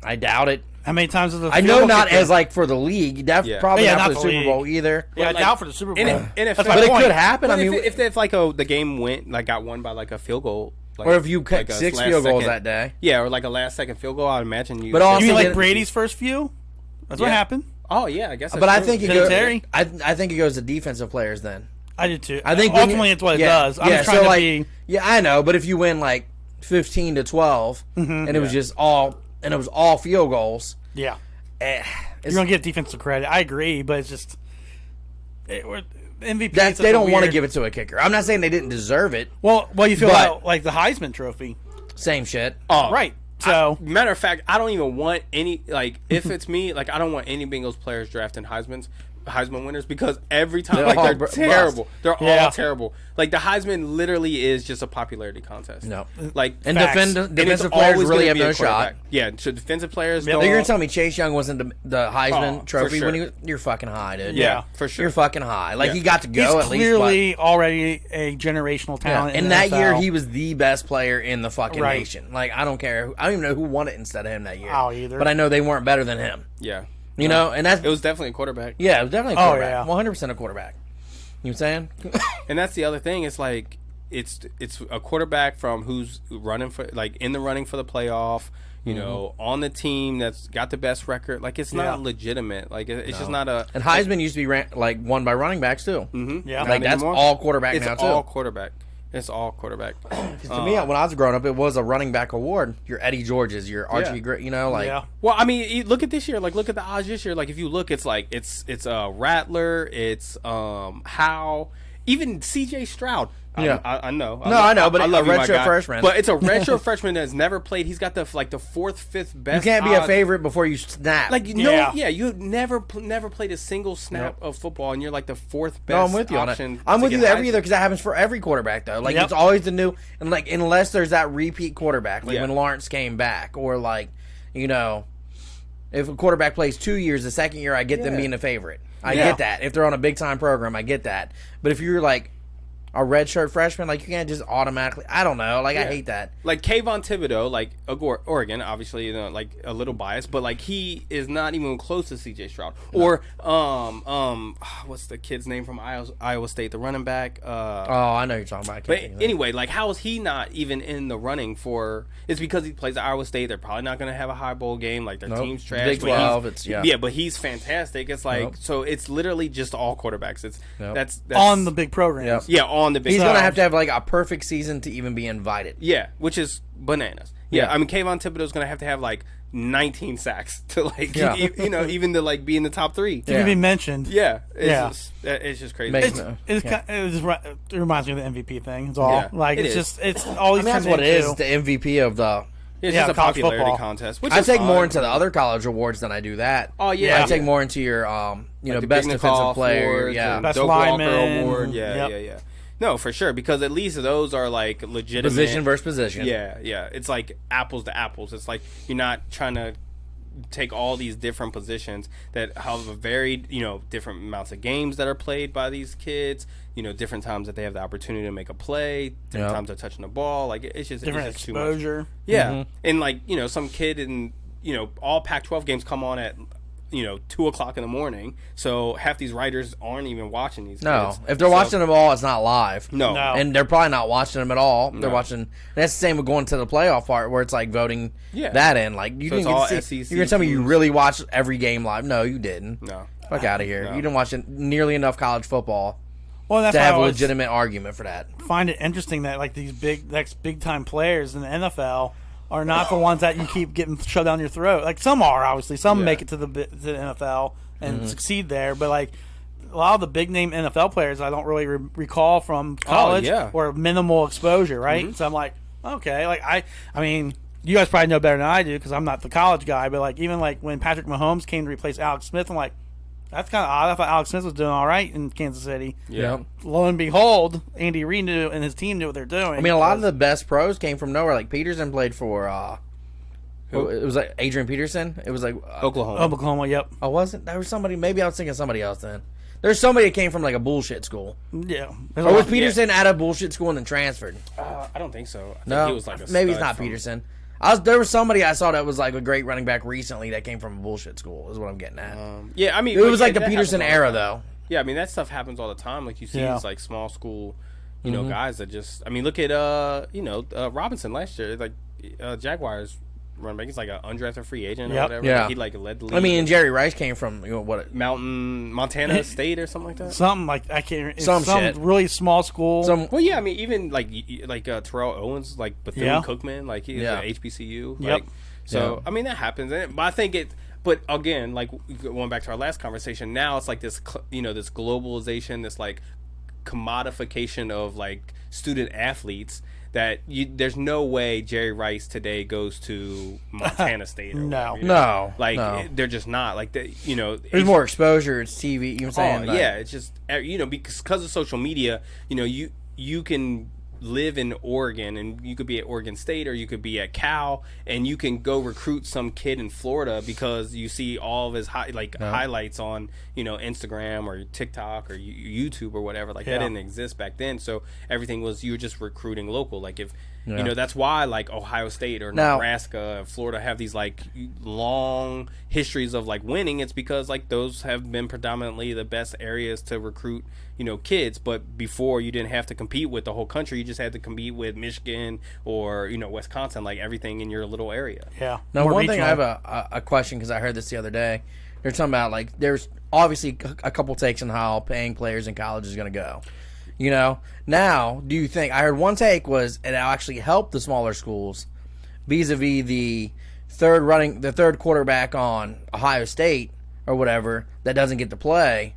I doubt it. how many times has a I field know goal not kicker- as like for the league. Yeah. Probably Yeah, not for not the the Super league. Bowl either. Yeah, I like, doubt for the Super Bowl. in a- That's but my But it point. could happen. But I mean, if like the game went like got won by like a field goal, like, or if you cut like a 6 last field goals second- that day. yeah, or like a last second field goal, I would imagine you. But also- You mean like Yeah. Brady's first few? That's what Yeah. happened. oh yeah, I guess. But that's I true. think it Vinatieri? goes. I think it goes to defensive players then. I did too. I think when ultimately you- it's what it yeah, does. I'm yeah, just trying so to like, be. yeah, I know. But if you win like 15-12, and it was just all field goals, Yeah, it's, you're gonna get defensive credit. I agree, but it's just MVP. that's, they don't want to give it to a kicker. I'm not saying they didn't deserve it. Well, you feel But- about like the Heisman Trophy, Same shit. Oh, right? So Matter of fact, I don't even want any like if it's me, like I don't want any Bengals players drafting Heisman winners because every time They're like all they're bust. terrible. They're Yeah. all terrible. Like the Heisman literally is just a popularity contest. No. Like And Facts. defensive it's players always really gonna have be a no shot. quarterback. Yeah, so defensive players don't. You're gonna tell me Chase Young wasn't the Heisman Oh, for Trophy sure. when he was? You're fucking high, dude. Yeah, for sure. You're fucking high. Like Yeah. he got to he's go at least. clearly already a generational But, talent. and in that the year NFL. he was the best player in the fucking Right. nation. Like I don't care. I don't even know who won it instead of him that year. Oh, either. But I know they weren't better than him. Yeah, You know, and that's it was definitely a quarterback. yeah, it was definitely a Oh, quarterback. yeah. 100% a quarterback. You know what I'm saying? And that's the other thing. It's like it's a quarterback from who's running for like in the running for the playoff. You know, on the team that's got the best record. Like it's not Yeah. legitimate. Like it's just not a. And Heisman used to be like won by running backs too. Yeah. Like that's anymore. all quarterback It's now too. all quarterback. It's all quarterback. 'Cause to me, when I was growing up, it was a running back award. Your Eddie Georges, your Archie, you know, like yeah. Well, I mean, look at this year. Like, look at the odds this year. Like, if you look, it's like it's Rattler, it's Howe, even C.J. Stroud. Yeah. I know. No, I know, but I a love you, my redshirt guy. freshman. But it's a redshirt freshman that's never played. He's got the fourth, fifth you best. can't be a odds. favorite before you snap. Like Yeah. you never played a single snap of football, and you're like the fourth best. no, I'm with you on it. option I'm to with you get every Heisman. year because that happens for every quarterback though. Like Yep. it's always the new and like unless there's that repeat quarterback, like Yeah. when Lawrence came back, or like you know, if a quarterback plays 2 years, the second year I get them being a favorite. I get that. If they're on a big time program, I get that. But if you're like a redshirt freshman, like you can't just automatically. I don't know. Like I hate that. Like Kayvon Thibodeau, like Oregon, obviously, like a little biased, but like he is not even close to C.J. Stroud or what's the kid's name from Iowa State, the running back. Oh, I know you're talking about. But anyway, like how is he not even in the running for? It's because he plays at Iowa State. They're probably not going to have a high bowl game. Like their team's trash. Big 12. It's but he's fantastic. It's like so. It's literally just all quarterbacks. It's that's on the big programs. Yeah, on the big. He's going to have like a perfect season to even be invited. Yeah, which is bananas. Yeah, I mean, Kayvon Thibodeau's going to have like 19 sacks to like, you know, even to like be in the top 3. To be mentioned. Yeah, it's just crazy. It reminds me of the MVP thing. It's all like it's all these. That's what it is. The MVP of the. It's just a popularity football contest. Which I take more into the other college awards than I do that. Oh yeah, I take more into your you know, best defensive player, best Doak lineman Walker award. Yeah. No, for sure, because at least those are like legitimate position versus position. Yeah. It's like apples to apples. It's like you're not trying to take all these different positions that have a varied, you know, different amounts of games that are played by these kids. You know, different times that they have the opportunity to make a play, different times they're touching the ball. Like it's just different it's just exposure. Too much. Yeah, and like you know, some kid in all Pac-12 games come on at 2:00 in the morning. So half these writers aren't even watching these. No, kids. if they're watching them all, it's not live. No, and they're probably not watching them at all. They're watching. That's the same with going to the playoff part where it's like voting that in. Like you didn't get to see. You're gonna tell me you really watched every game live? No, you didn't. No, fuck out of here. You didn't watch nearly enough college football. Well, that's to have a legitimate argument for that. Find it interesting that like these big time players in the NFL are not the ones that you keep getting shoved down your throat. Like some are obviously, some make it to the NFL and succeed there, but like a lot of the big name NFL players I don't really recall from college or minimal exposure, right? So I'm like, okay, like I mean, you guys probably know better than I do because I'm not the college guy, but like even like when Patrick Mahomes came to replace Alex Smith, I'm like, that's kind of odd. I thought Alex Smith was doing all right in Kansas City. Yeah. Lo and behold, Andy Reid and his team knew what they're doing. I mean, a lot of the best pros came from nowhere. Like Peterson played for. It was like Adrian Peterson. It was like Oklahoma. Yep. Oh, wasn't there was somebody? Maybe I was thinking somebody else then. There's somebody that came from like a bullshit school. Yeah. Or was Peterson at a bullshit school and then transferred? I don't think so. I think he was like a maybe it's not Peterson. There was somebody I saw that was like a great running back recently that came from a bullshit school. Is what I'm getting at. I mean, it was like the Peterson era though. Yeah, I mean that stuff happens all the time. Like you see these like small school, guys that just. I mean, look at Robinson last year. Like Jaguars running back. He's like an undrafted free agent or whatever. Yeah. Like, he like led the league. I mean, and Jerry Rice came from Montana State or something like that. Something like I can't. Some shit. Really small school. Well, yeah. I mean, even like Terrell Owens, like Bethune-Cookman, like he's at HBCU. Yep. So I mean that happens, but I think it. But again, like going back to our last conversation, now it's like this, this globalization, this like commodification of like student athletes. That there's no way Jerry Rice today goes to Montana State. Or no. They're just not like that. There's more exposure. It's TV. You know what I'm saying? Yeah. It's just because of social media. You can live in Oregon and you could be at Oregon State or you could be at Cal and you can go recruit some kid in Florida because you see all of his highlights on Instagram or TikTok or YouTube or whatever. That didn't exist back then, so everything was you were just recruiting local. Like if that's why like Ohio State or Nebraska, Florida have these like long histories of like winning. It's because like those have been predominantly the best areas to recruit kids. But before, you didn't have to compete with the whole country. You just had to compete with Michigan or Wisconsin, like everything in your little area. Yeah. Now, one thing I have a question because I heard this the other day. They're talking about like there's obviously a couple takes on how paying players in college is going to go. Now, do you think I heard one take was it'll actually help the smaller schools vis-a-vis the third quarterback on Ohio State or whatever that doesn't get to play.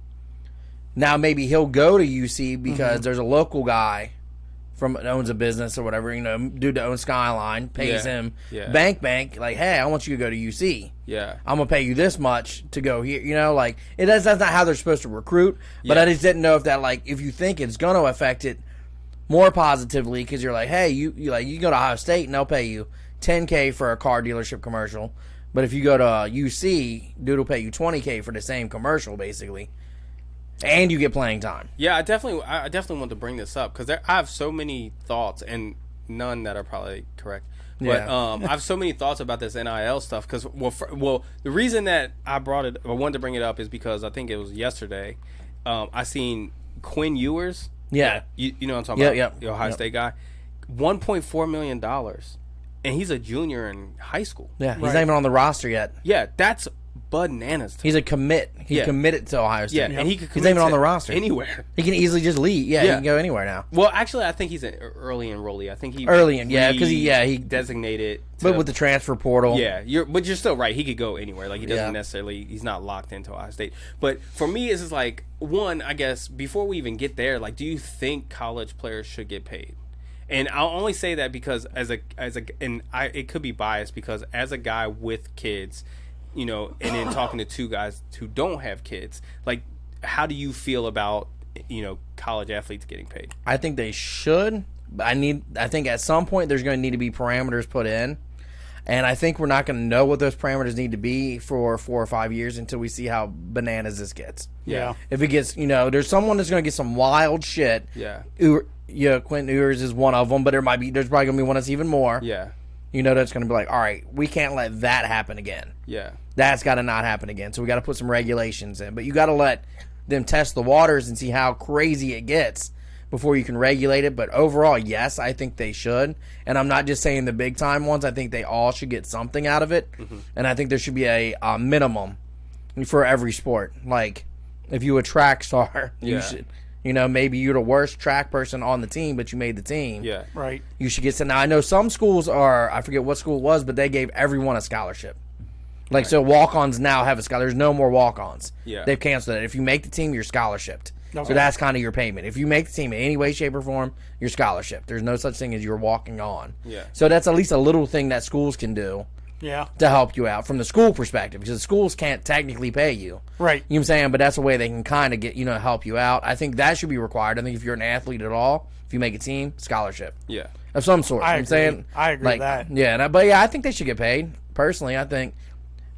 Now maybe he'll go to UC because there's a local guy owns a business or whatever, dude that owns Skyline pays him bank like, hey, I want you to go to UC. Yeah, I'm gonna pay you this much to go here. Like that's not how they're supposed to recruit. But I just didn't know if that like if you think it's gonna affect it more positively because you're like, hey, you go to Ohio State and they'll pay you $10K for a car dealership commercial. But if you go to UC, dude will pay you $20K for the same commercial, basically, and you get playing time. Yeah, I definitely want to bring this up because I have so many thoughts and none that are probably correct. But Yeah. I have so many thoughts about this NIL stuff because the reason that I wanted to bring it up is because I think it was yesterday. I seen Quinn Ewers. Yeah. You know what I'm talking about? Yeah. The Ohio State guy. $1.4 million, and he's a junior in high school. Yeah, he's not even on the roster yet. Yeah, that's bananas. He's a commit. He's committed to Ohio State. Yeah, and he could he's not even commit on the to roster. anywhere. He can easily just leave. Yeah, he can go anywhere now. Well, actually, I think he's an early enrollee. I think he because he designated. But with the transfer portal, yeah, you're still right. He could go anywhere. Like he doesn't necessarily. He's not locked into Ohio State. But for me, it's just like one. I guess before we even get there, like, do you think college players should get paid? And I'll only say that because it could be biased because as a guy with kids, you know, and then talking to two guys who don't have kids, like, how do you feel about, you know, college athletes getting paid? I think they should. I think at some point there's going to need to be parameters put in, and I think we're not going to know what those parameters need to be for 4 or 5 years until we see how bananas this gets. Yeah. If it gets, you know, there's someone that's going to get some wild shit. Yeah. Yeah, Quentin Ewers is one of them, but there's probably going to be one that's even more. Yeah. You know, that's going to be like, all right, we can't let that happen again. Yeah. That's got to not happen again. So we got to put some regulations in. But you got to let them test the waters and see how crazy it gets before you can regulate it. But overall, yes, I think they should. And I'm not just saying the big time ones. I think they all should get something out of it. Mm-hmm. And I think there should be a minimum for every sport. Like, if you a track star, you should. You know, maybe you're the worst track person on the team, but you made the team. Yeah. Right. You should get some. Now, I know some schools are, I forget what school it was, but they gave everyone a scholarship. Like, so walk-ons now have a scholarship. There's no more walk-ons. Yeah. They've canceled it. If you make the team, you're scholarshiped. Okay. So that's kind of your payment. If you make the team in any way, shape, or form, you're scholarship. There's no such thing as you're walking on. Yeah. So that's at least a little thing that schools can do. Yeah. To help you out from the school perspective, because the schools can't technically pay you. Right. You know what I'm saying? But that's a way they can kind of get, you know, help you out. I think that should be required. I think if you're an athlete at all, if you make a team, scholarship. Yeah. Of some sort. I You know what I'm agree. saying? I agree with that. Yeah, but yeah, I think they should get paid. Personally, I think,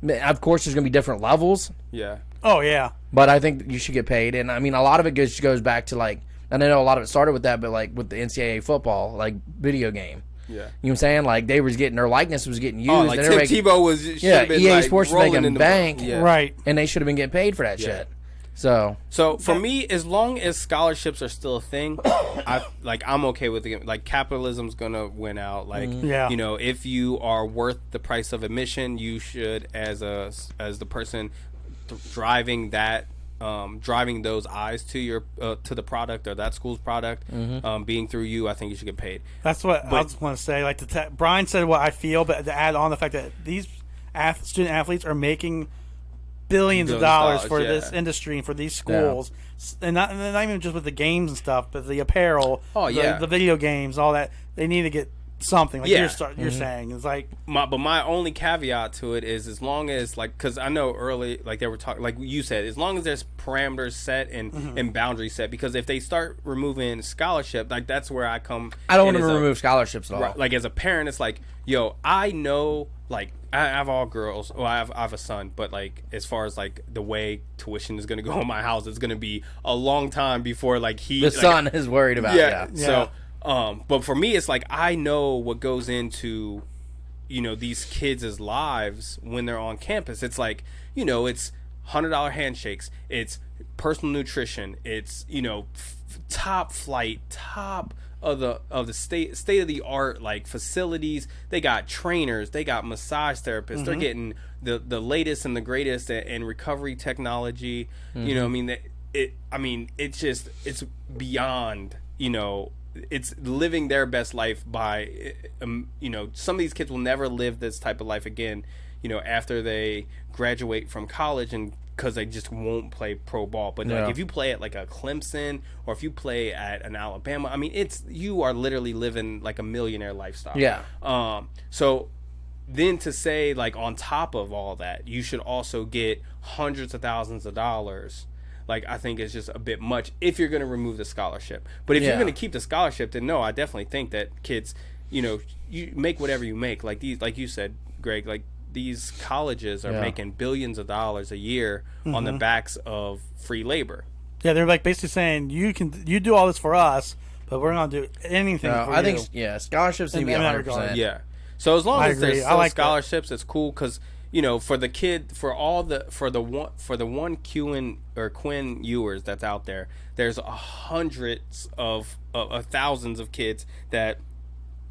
of course, there's going to be different levels, Yeah. Oh, yeah. but I think you should get paid. And I mean, a lot of it goes back to, like, and I know a lot of it started with that, but like with the NCAA football, like video game. Yeah. You know what I'm saying? Like, they was getting, their likeness was getting used. Oh, like and Tim everybody- Tebow was. Yeah, Been, EA like, Sports was rolling making in the bank. Yeah. Right. and they should have been getting paid for that shit. So For me, as long as scholarships are still a thing, I'm okay with it. Like, capitalism's gonna win out. Like, Yeah. you know, if you are worth the price of admission, you should, as the person driving that. Driving those eyes to your to the product or that school's product, being through you, I think you should get paid. That's what I just want to say. Like Brian said, what I feel, but to add on the fact that these student athletes are making billions of dollars for this industry and for these schools, and not even just with the games and stuff, but the apparel, the video games, all that. They need to get something. Like you're saying, it's like my only caveat to it is as long as, like, because I know early, like, they were talking, like you said, as long as there's parameters set and boundaries set, because if they start removing scholarship, like, that's where I come. I don't want to remove scholarships at all. Right, like, as a parent, it's like, yo, I know, like, I have all girls. Well, I have a son, but, like, as far as, like, the way tuition is going to go in my house, it's going to be a long time before, like, the son is worried about. Yeah. So. But for me, it's like, I know what goes into, you know, these kids' lives when they're on campus. It's like, you know, it's $100 handshakes, it's personal nutrition, it's, you know, top flight, top of the state of the art, like, facilities. They got trainers, they got massage therapists, they're getting the latest and the greatest in recovery technology. You know, I mean, it's beyond, you know. It's living their best life by, you know, some of these kids will never live this type of life again, you know, after they graduate from college, and because they just won't play pro ball. But like, if you play at like a Clemson or if you play at an Alabama, I mean, you are literally living like a millionaire lifestyle. Yeah. So then to say, like, on top of all that, you should also get hundreds of thousands of dollars. Like, I think it's just a bit much if you're going to remove the scholarship. But if you're going to keep the scholarship, then no, I definitely think that kids, you know, you make whatever you make. Like you said, Greg, like, these colleges are making billions of dollars a year on the backs of free labor. Yeah, they're like basically saying you do all this for us, but we're not gonna do anything for I you. think scholarships need to be In that 100%. regard. Yeah. So as long I as there's agree. I still like that. scholarships, it's cool because for the kid, for the one Quinn Ewers that's out there, there's hundreds of thousands of kids that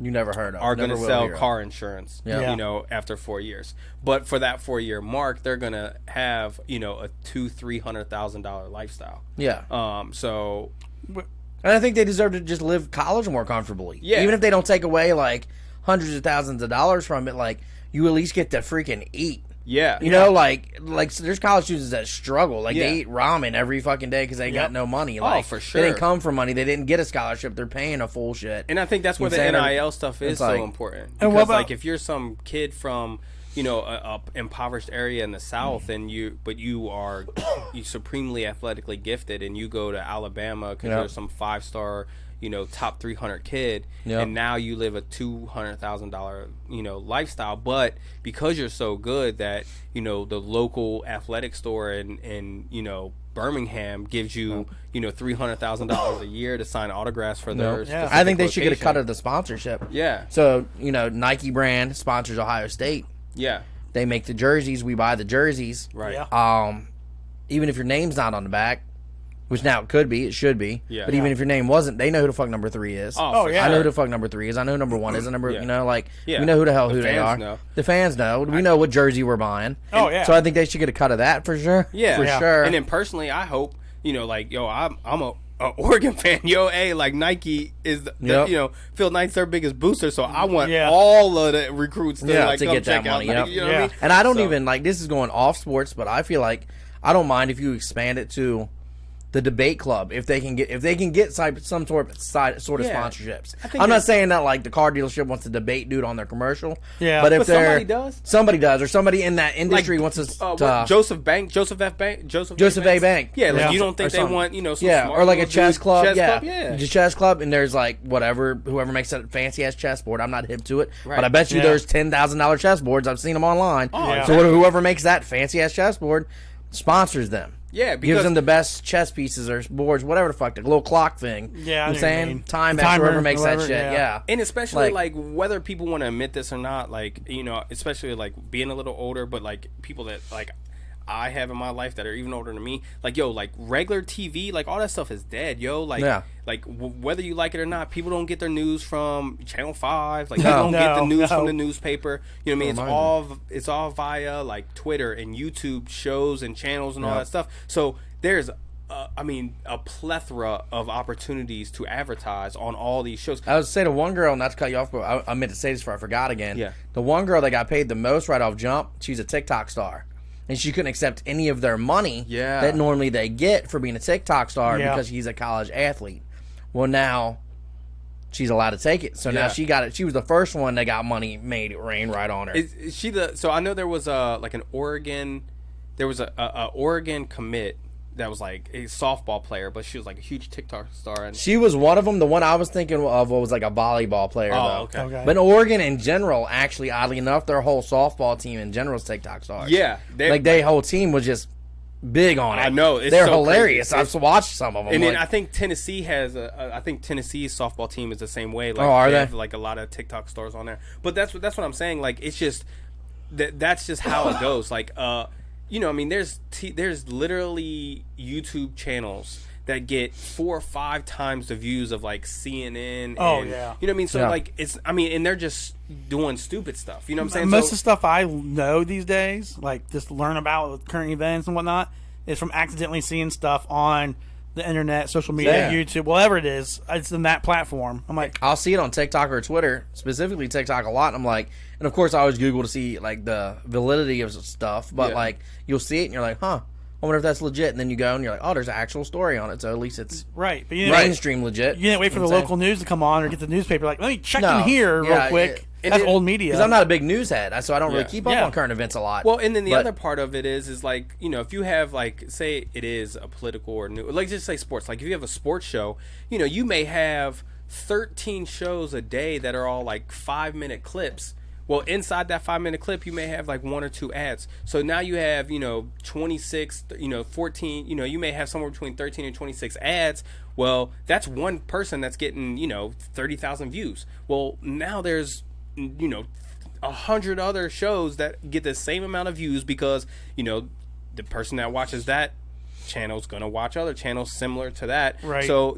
You never heard of. are going to Never will sell hear of. car insurance, Yeah. after 4 years. But for that 4 year mark, they're going to have, a $200,000-$300,000 lifestyle. Yeah. So And I think they deserve to just live college more comfortably. Yeah. Even if they don't take away like hundreds of thousands of dollars from it, like you at least get to freaking eat. yeah, You know, like there's college students that struggle. Like Yeah. they eat ramen every fucking day because they got no money. Like, for They sure. didn't come from money. They didn't get a scholarship. They're paying a full shit. And I think that's where You the know what I'm saying? NIL stuff is It's like- so important. And Because what about- like if you're some kid from a impoverished area in the South and you are supremely athletically gifted and you go to Alabama because Yeah. you're some 5-star top 300 kid, Yeah. and now you live a $200,000 lifestyle, but because you're so good that the local athletic store in Birmingham gives you $300,000 a year to sign autographs for their Yeah. I think they should get a specific cut location. of the sponsorship. Yeah, So, Nike brand sponsors Ohio State. yeah, They make the jerseys. We buy the jerseys. right. Yeah. Even if your name's not on the back, which now it could be, it should be. Yeah. But even if your name wasn't, they know who the fuck number 3 is. Oh, for yeah. I know sure. who the fuck number 3 is. I know who number 1 is. I number, Yeah. we know who the hell who they fans are. know. The fans know. We know what jersey we're buying. Oh, yeah. So I think they should get a cut of that for sure. Yeah, for sure. And then personally, I hope I'm a Oregon fan. Like Nike is Yep. Phil Knight's their biggest booster, so I want Yeah. all of the recruits to Yeah, like to come get that check out. money, Nike, yep. you know what I Yeah. mean? And I don't So- even like this is going off sports, but I feel like I don't mind if you expand it to the debate club if they can get some sort of Yeah. sponsorships. I think I'm not it's- saying that like the car dealership wants to debate dude on their commercial. Yeah. but if But somebody does. somebody does, or somebody in that industry wants to. Joseph A. Bank. Yeah, like Yeah. you don't think Or they something. want some Yeah, smart or like a little chess dude- club. yeah. Just chess club, and there's like whoever makes that fancy ass chessboard. I'm not hip to it, Right. but I bet you Yeah. there's $10,000 chessboards. I've seen them online. Oh, Yeah. So whoever makes that fancy ass chessboard sponsors them. Yeah, Gives because them the best chess pieces or boards, whatever the fuck, the little clock thing. Yeah, I You know know what I'm what you saying? mean. Time The master, timer, whoever makes that whoever, shit. yeah. Yeah. and especially Like- like whether people want to admit this or not, like especially like being a little older, but like people that like I have in my life that are even older than me, like like regular TV, like all that stuff is dead, like Yeah. whether you like it or not, people don't get their news from Channel 5, like No. they don't get the No, news no. from the newspaper. You know what I mean? Remind It's all via like Twitter and YouTube shows and channels and all Yeah. that stuff. So there's a plethora of opportunities to advertise on all these shows. I would say the one girl, not to cut you off, but I meant to say this before I forgot again. Yeah. The one girl that got paid the most right off jump, she's a TikTok star. And she couldn't accept any of their money Yeah. that normally they get for being a TikTok star Yeah. because she's a college athlete. Well, now she's allowed to take it. So now Yeah. she got it. She was the first one that got money made rain right on her. Is she so I know there was a Oregon commit that was like a softball player, but she was like a huge TikTok star. And She was one of them. The one I was thinking of was like a volleyball player, though. okay. Okay. But Oregon in general, actually, oddly enough, their whole softball team in general is TikTok stars. Yeah, Their whole team was just big on it. I know, it's they're so hilarious. crazy. I've watched some of them. And then like- I think Tennessee has I think Tennessee's softball team is the same way. Like, Oh, are they? have like a lot of TikTok stars on there. But that's what I'm saying. Like, it's just that's just how it goes. Like, I mean, there's literally YouTube channels that get 4 or 5 times the views of like CNN. Oh, and, yeah. You know what I mean? So Yeah. like and they're just doing stupid stuff. You know what I'm saying? Most of So- the stuff I know these days, like just learn about with current events and whatnot, is from accidentally seeing stuff on the internet, social media, Yeah. YouTube, whatever it is. It's in that platform. I'm like, I'll see it on TikTok or Twitter, specifically TikTok a lot. And I'm like, and of course I always Google to see like the validity of stuff. But Yeah. like you'll see it and you're like, huh, I wonder if that's legit. And then you go and you're like, oh, there's an actual story on it. So at least it's right. But you didn't, mainstream legit. you didn't wait for the You know what I'm local news to come on or get the newspaper. Like, let me check No. in here Yeah, real quick. and That's it- old media. Because I'm not a big news head, so I don't really Yeah. keep up Yeah. on current events a lot. Well, and then the But- other part of it is like, if you have like, say it is a political or new, like just say sports, like if you have a sports show, you may have 13 shows a day that are all like 5-minute clips, Well, inside that 5-minute clip, you may have like 1 or 2 ads. So now you have, 26, 14, you may have somewhere between 13 and 26 ads. Well, that's one person that's getting, 30,000 views. Well, now there's, 100 other shows that get the same amount of views because, the person that watches that channel's going to watch other channels similar to that. Right. So,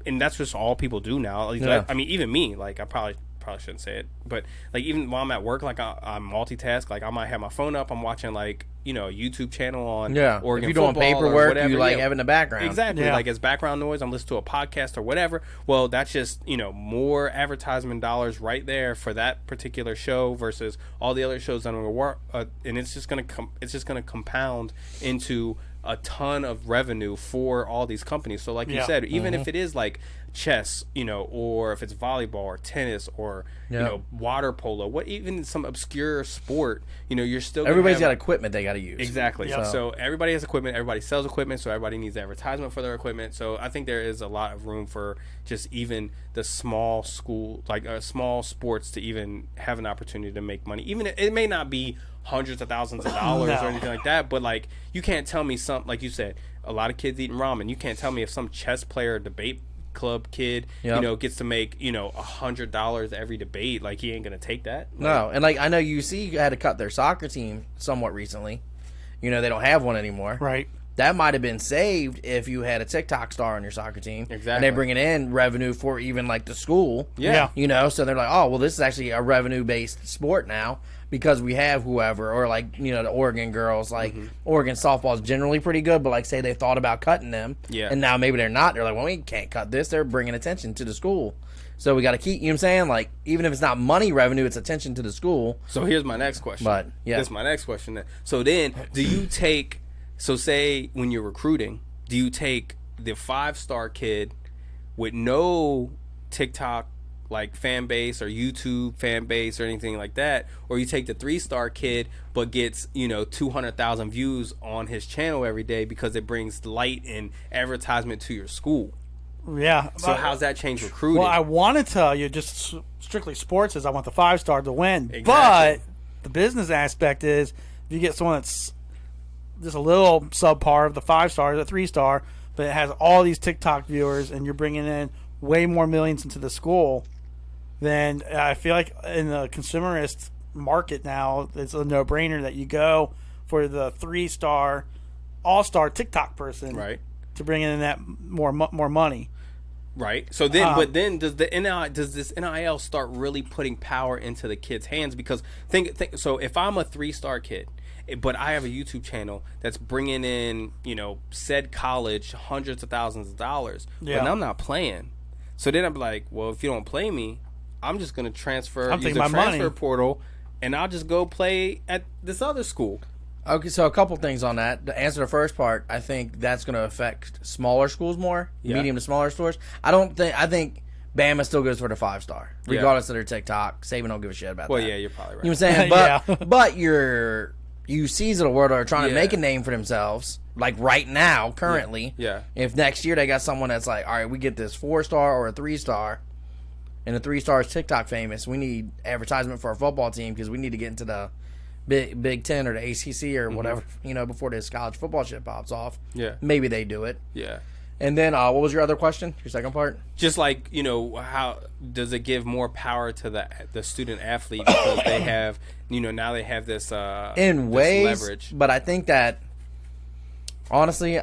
and that's just all people do now. At least Yeah. I mean, even me, like I probably shouldn't say it, but like even while I'm at work, like I multitask. Like I might have my phone up, I'm watching like a YouTube channel on Oregon if you're doing football or paperwork, whatever, you like have it in the background. Exactly, Yeah. like as background noise. I'm listening to a podcast or whatever. Well, that's just more advertisement dollars right there for that particular show versus all the other shows that are work, and it's just gonna compound into a ton of revenue for all these companies. So like you said, even if it is like chess, or if it's volleyball or tennis or water polo, even some obscure sport, you're still Everybody's got equipment they got to use. Exactly. Yep. So everybody has equipment. Everybody sells equipment. So everybody needs advertisement for their equipment. So I think there is a lot of room for just even the small school, like small sports, to even have an opportunity to make money. Even it may not be hundreds of thousands of dollars or anything like that, but like you can't tell me like you said, a lot of kids eating ramen. You can't tell me if some chess player, debate club kid, gets to make $100 every debate. Like he ain't gonna take that. No, and like I know UC had to cut their soccer team somewhat recently. They don't have one anymore. Right. That might have been saved if you had a TikTok star on your soccer team. Exactly. And they're bringing in revenue for even like the school. Yeah. So they're like, oh, well, this is actually a revenue-based sport now because we have whoever, or like, the Oregon girls, like Oregon softball is generally pretty good, but like say they thought about cutting them. Yeah. And now maybe they're not. They're like, well, we can't cut this. They're bringing attention to the school. So we got to keep, I'm saying? Like, even if it's not money revenue, it's attention to the school. So here's my next question. But, yeah. That's my next question then. So then, do you take... So say when you're recruiting, do you take the 5-star kid with no TikTok like fan base or YouTube fan base or anything like that, or you take the 3-star kid but gets 200,000 views on his channel every day because it brings light and advertisement to your school? Yeah. So how's that change recruiting? Well, I want to tell you, just strictly sports, is I want the 5-star to win. Exactly. But the business aspect is if you get someone that's just a little subpar of the 5-star, the 3-star, but it has all these TikTok viewers, and you're bringing in way more millions into the school, then I feel like in the consumerist market now, it's a no-brainer that you go for the 3-star, all-star TikTok person, right, to bring in that more money. Right. So then, but then does this NIL start really putting power into the kid's hands? Because think. So if I'm a 3-star kid, but I have a YouTube channel that's bringing in, said college hundreds of thousands of dollars, but I'm not playing. So then I'm like, well, if you don't play me, I'm just going to use the transfer portal, and I'll just go play at this other school. Okay, so a couple things on that. To answer the first part, I think that's going to affect smaller schools more, medium to smaller stores. I think Bama still goes for the 5-star, regardless of their TikTok. Saban don't give a shit about that. Well, yeah, you're probably right. You know what I'm saying? But your UCs of the world are trying to make a name for themselves, like right now, currently. Yeah. If next year they got someone that's like, all right, we get this 4-star or a 3-star, and the 3-star is TikTok famous, we need advertisement for our football team because we need to get into the Big Ten or the ACC or whatever, before this college football shit pops off. Yeah. Maybe they do it. Yeah. And then, what was your other question? Your second part? Just like, how does it give more power to the student athlete because they have, now they have this in ways, leverage. But I think that, honestly,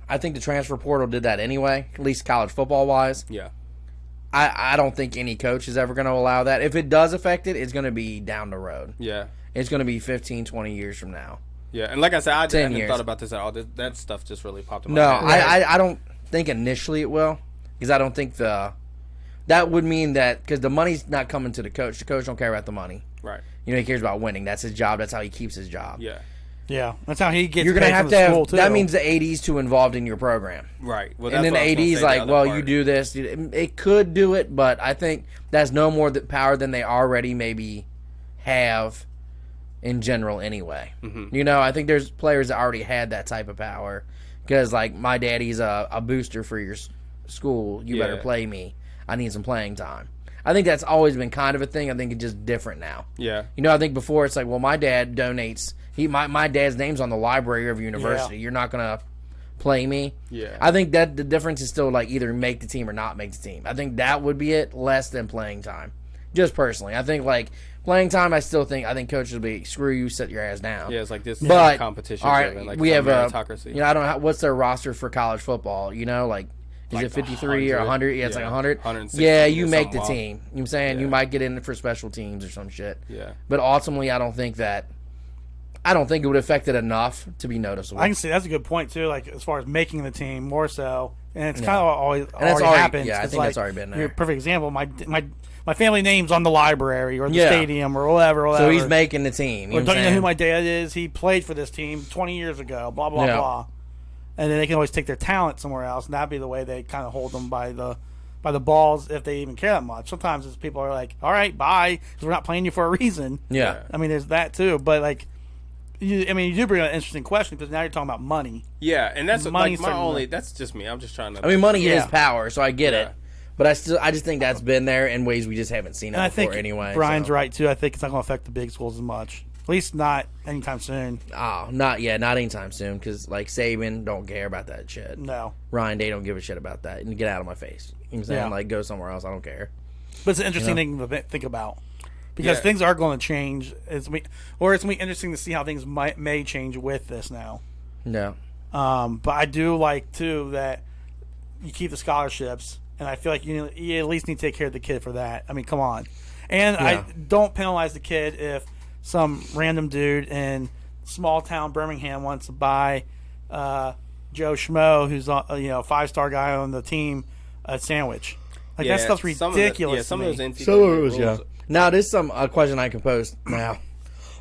I think the transfer portal did that anyway, at least college football wise. Yeah. I don't think any coach is ever going to allow that. If it does affect it, it's going to be down the road. Yeah. It's going to be 15, 20 years from now. Yeah, and like I said, I hadn't years. thought about this at all. That stuff just really popped in my head. No, I don't think initially it will, because I don't think that would mean that, because the money's not coming to the coach. The coach don't care about the money. Right. He cares about winning. That's his job. That's how he keeps his job. Yeah. Yeah, that's how he gets. You're gonna paid have from to the have. school, too. That means the AD's too involved in your program. Right. Well, And then the AD's AD's like, well, you do this. It could do it, but I think that's no more power than they already maybe have in general anyway. Mm-hmm. I think there's players that already had that type of power because, like, my daddy's a booster for your school. You better play me. I need some playing time. I think that's always been kind of a thing. I think it's just different now. Yeah. You know, I think before it's like, well, my dad donates. My dad's name's on the library of a university. Yeah. You're not gonna play me. Yeah. I think that the difference is still like either make the team or not make the team. I think that would be it, less than playing time. Just personally, I think like playing time. I think coaches will be screw you, sit your ass down. Yeah, it's like this But competition. all right, driven, like we have a meritocracy. you know I don't know what's their roster for college football. You know, like is Like it 53 or 100? Yeah, it's like 100. 160 Yeah, you or make the something team. You know what I'm saying? Yeah. You might get in for special teams or some shit. Yeah. But ultimately, I don't think it would affect it enough to be noticeable. I can see that's a good point too. Like as far as making the team more so, and it's kind of always that's already already- happens. yeah, I 'cause, think that's already been there. You're a perfect example. My family name's on the library or the Yeah. stadium or whatever. So he's making the team. You Or know don't what you I'm know who saying? my dad is? He played for this team 20 years ago. Blah blah Yeah. blah. And then they can always take their talent somewhere else, and that'd be the way they kind of hold them by the balls if they even care that much. Sometimes it's people are like, "All right, bye," because we're not playing you for a reason. Yeah. I mean, there's that too. But like, you do bring up an interesting question because now you're talking about money. Yeah, and that's Money's like my certainly- only. That's just me. I'm just trying to. I mean, money Yeah. is power, so I get Yeah. it. But I just think that's been there in ways we just haven't seen it And I before think anyway. Brian's so. right too. I think it's not going to affect the big schools as much. At least not anytime soon. Oh, not anytime soon. Because like Saban don't care about that shit. No. Ryan Day don't give a shit about that. And get out of my face. You know what I'm saying? Yeah. Like go somewhere else. I don't care. But it's an interesting You thing to think about because Yeah. things are going to change. It's going to be interesting to see how things may change with this now. No. But I do like too that you keep the scholarships, and I feel like you at least need to take care of the kid for that. I mean, come on, and Yeah. I don't penalize the kid if some random dude in small town Birmingham wants to buy Joe Schmo, who's 5-star guy on the team, a sandwich. Like that stuff's ridiculous. Some to of me. those NCAA rules. Now this is a question I can pose now,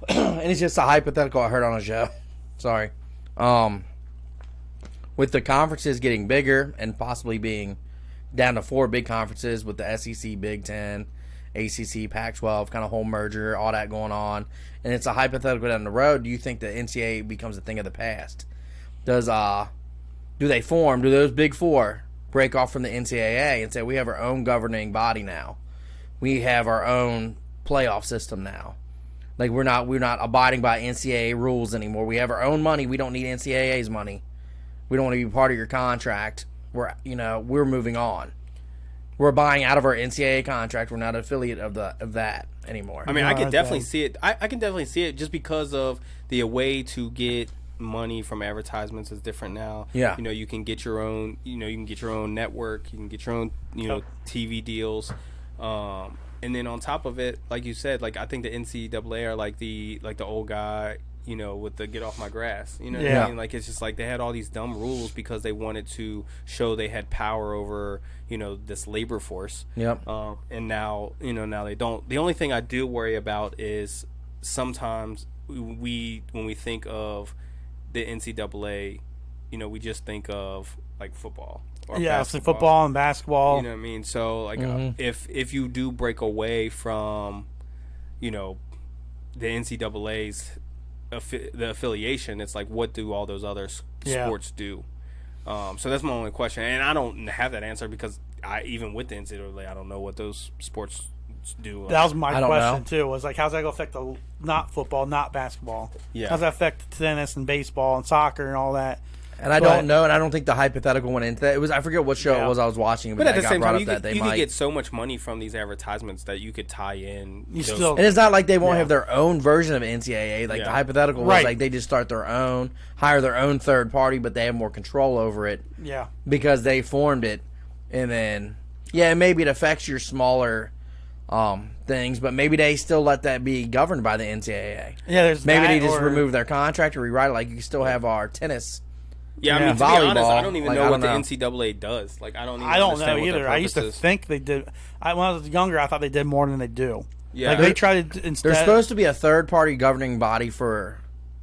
and it's just a hypothetical I heard on a show. Sorry. With the conferences getting bigger and possibly being down to 4 big conferences with the SEC, Big Ten, ACC, Pac-12, kind of whole merger, all that going on, and it's a hypothetical down the road. Do you think the NCAA becomes a thing of the past? Do those Big Four break off from the NCAA and say we have our own governing body now? We have our own playoff system now. Like we're not abiding by NCAA rules anymore. We have our own money. We don't need NCAA's money. We don't want to be part of your contract. We're moving on. We're buying out of our NCAA contract. We're not an affiliate of that anymore. I mean, I No, can I definitely don't. see it. I can definitely see it just because of the way to get money from advertisements is different now. Yeah. You can get your own. You can get your own network. You can get your own. TV deals. And then on top of it, like you said, like I think the NCAA are like the old guy. With the get off my grass. You know what Yeah. I mean? Like, it's just like they had all these dumb rules because they wanted to show they had power over, this labor force. Yep. And now, now they don't. The only thing I do worry about is sometimes when we think of the NCAA, we just think of like football. Or Yeah, it's like basketball. football and basketball. You know what I mean? So like, if you do break away from, the NCAA's the affiliation, it's like, what do all those other sports do? So that's my only question, and I don't have that answer because even with the NCAA, I don't know what those sports do. That was my I don't question know. too. Was like, how's that going to affect the not football, not basketball? Yeah. How's that affect tennis and baseball and soccer and all that? And I But- don't know, and I don't think the hypothetical went into that. It was I forget what show Yeah. it was I was watching, but, But at that the got same brought time, up you that could they might. get so much money from these advertisements that you could tie in. You those- still- And it's not like they won't Yeah. have their own version of NCAA. Like the Yeah. hypothetical was Right. like they just start their own, hire their own third party, but they have more control over it Yeah. because they formed it. And then, maybe it affects your smaller things, but maybe they still let that be governed by the NCAA. Yeah, there's Maybe that, they just or- remove their contract or rewrite it. Like you can still have our tennis. Yeah, I Yeah. mean, to be honest, Volleyball, I don't even like, know I what don't the know. NCAA does. Like, I don't even I don't understand know what their either. I used to purpose is. think they did. When I was younger, I thought they did more than they do. Yeah. Like they try to instead. There's supposed to be a third party governing body for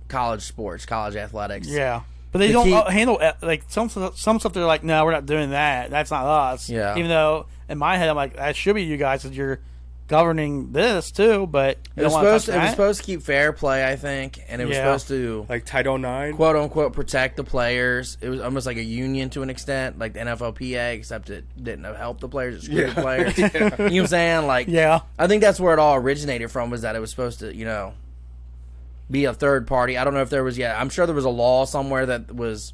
college sports, college athletics. Yeah, but they The don't key- handle like some stuff. They're like, no, we're not doing that. That's not us. Yeah. Even though in my head, I'm like, that should be you guys, because you're governing this too, but It was supposed to keep fair play, I think, and it was supposed to like Title IX, quote unquote, protect the players. It was almost like a union to an extent, like the NFLPA, except it didn't help the players, it screwed the players. You know what I'm saying? Like, I think that's where it all originated from, was that it was supposed to, be a third party. I don't know if there was yet. I'm sure there was a law somewhere that was.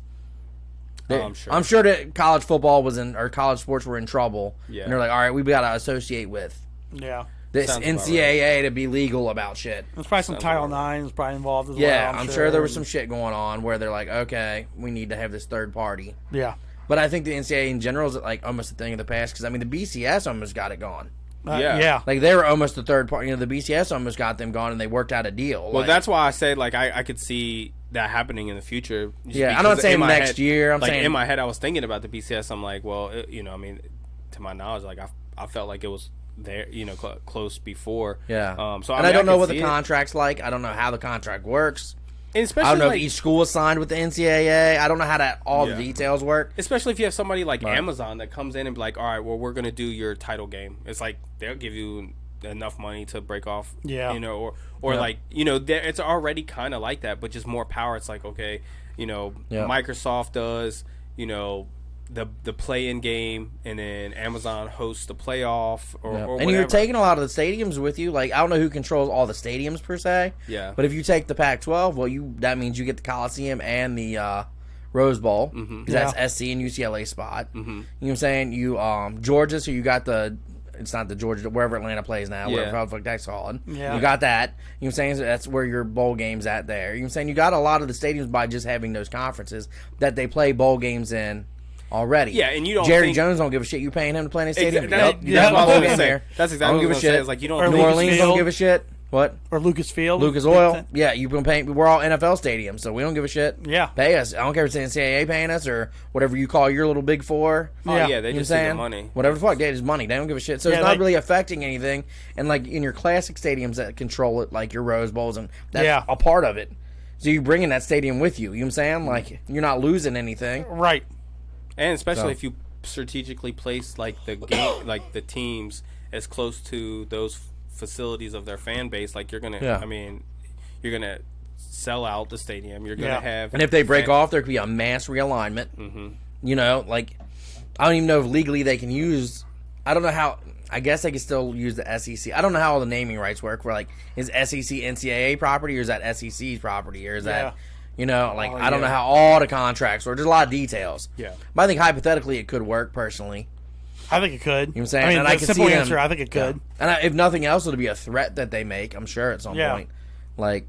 I'm sure that college football or college sports were in trouble. Yeah. And they're like, all right, we got to associate with. Yeah. This NCAA to be legal about shit. There's probably some Title IX probably involved as well. Yeah, I'm sure there was some shit going on where they're like, okay, we need to have this third party. Yeah. But I think the NCAA in general is like almost a thing of the past, because I mean the BCS almost got it gone. Yeah. Like they were almost the third party. The BCS almost got them gone, and they worked out a deal. Well, that's why I said like I could see that happening in the future. Yeah, I'm not saying next year. I'm saying in my head I was thinking about the BCS. I'm like, well, I mean, to my knowledge, like I felt like it was there, close before. Yeah. So I don't know what the contract's like. I don't know how the contract works. And especially, I don't know if each school is signed with the NCAA. I don't know how the details work. Especially if you have somebody like Amazon that comes in and be like, all right, well, we're going to do your title game. It's like they'll give you enough money to break off, like, it's already kind of like that, but just more power. It's like, okay, Microsoft does, the play-in game, and then Amazon hosts the playoff or whatever. And you're taking a lot of the stadiums with you. Like, I don't know who controls all the stadiums per se. Yeah. But if you take the Pac-12, well, that means you get the Coliseum and the Rose Bowl, because that's SC and UCLA spot. Mm-hmm. You know what I'm saying? You Georgia, so you got it's not the Georgia, wherever Atlanta plays now, whatever the fuck that's called. Yeah. You got that. You know what I'm saying? So that's where your bowl game's at there. You know what I'm saying? You got a lot of the stadiums by just having those conferences that they play bowl games in already. Yeah, and you don't Jerry Jones don't give a shit. You paying him to play in a stadium? That's what I was going to say. That's exactly what I was going to say. It's like, you don't. New Orleans don't give a shit. What? Or Lucas Oil. Yeah, you've been paying. We're all NFL stadiums, so we don't give a shit. Yeah. Pay us. I don't care if it's the NCAA paying us or whatever you call your little big four. Oh, yeah, they just see the money. Whatever the fuck, they just money. They don't give a shit. So it's not really affecting anything. And like in your classic stadiums that control it, like your Rose Bowls, and that's a part of it. So you're bringing that stadium with you. You know what I'm saying? Like, you're not losing anything. Right. And especially if you strategically place like the game, like the teams as close to those facilities of their fan base, like you're gonna. I mean, you're gonna sell out the stadium. You're gonna have. And if they break off, there could be a mass realignment. Mm-hmm. Like I don't even know if legally they can use. I don't know how. I guess they can still use the SEC. I don't know how all the naming rights work. For like, is SEC NCAA property or is that SEC's property or is that? I don't know how all the contracts work. There's a lot of details. Yeah. But I think hypothetically it could work, personally. I think it could. You know what I'm saying? I mean, and the I can simple see answer, them, I think it could. And if nothing else, it'll be a threat that they make, I'm sure, at some point. Like,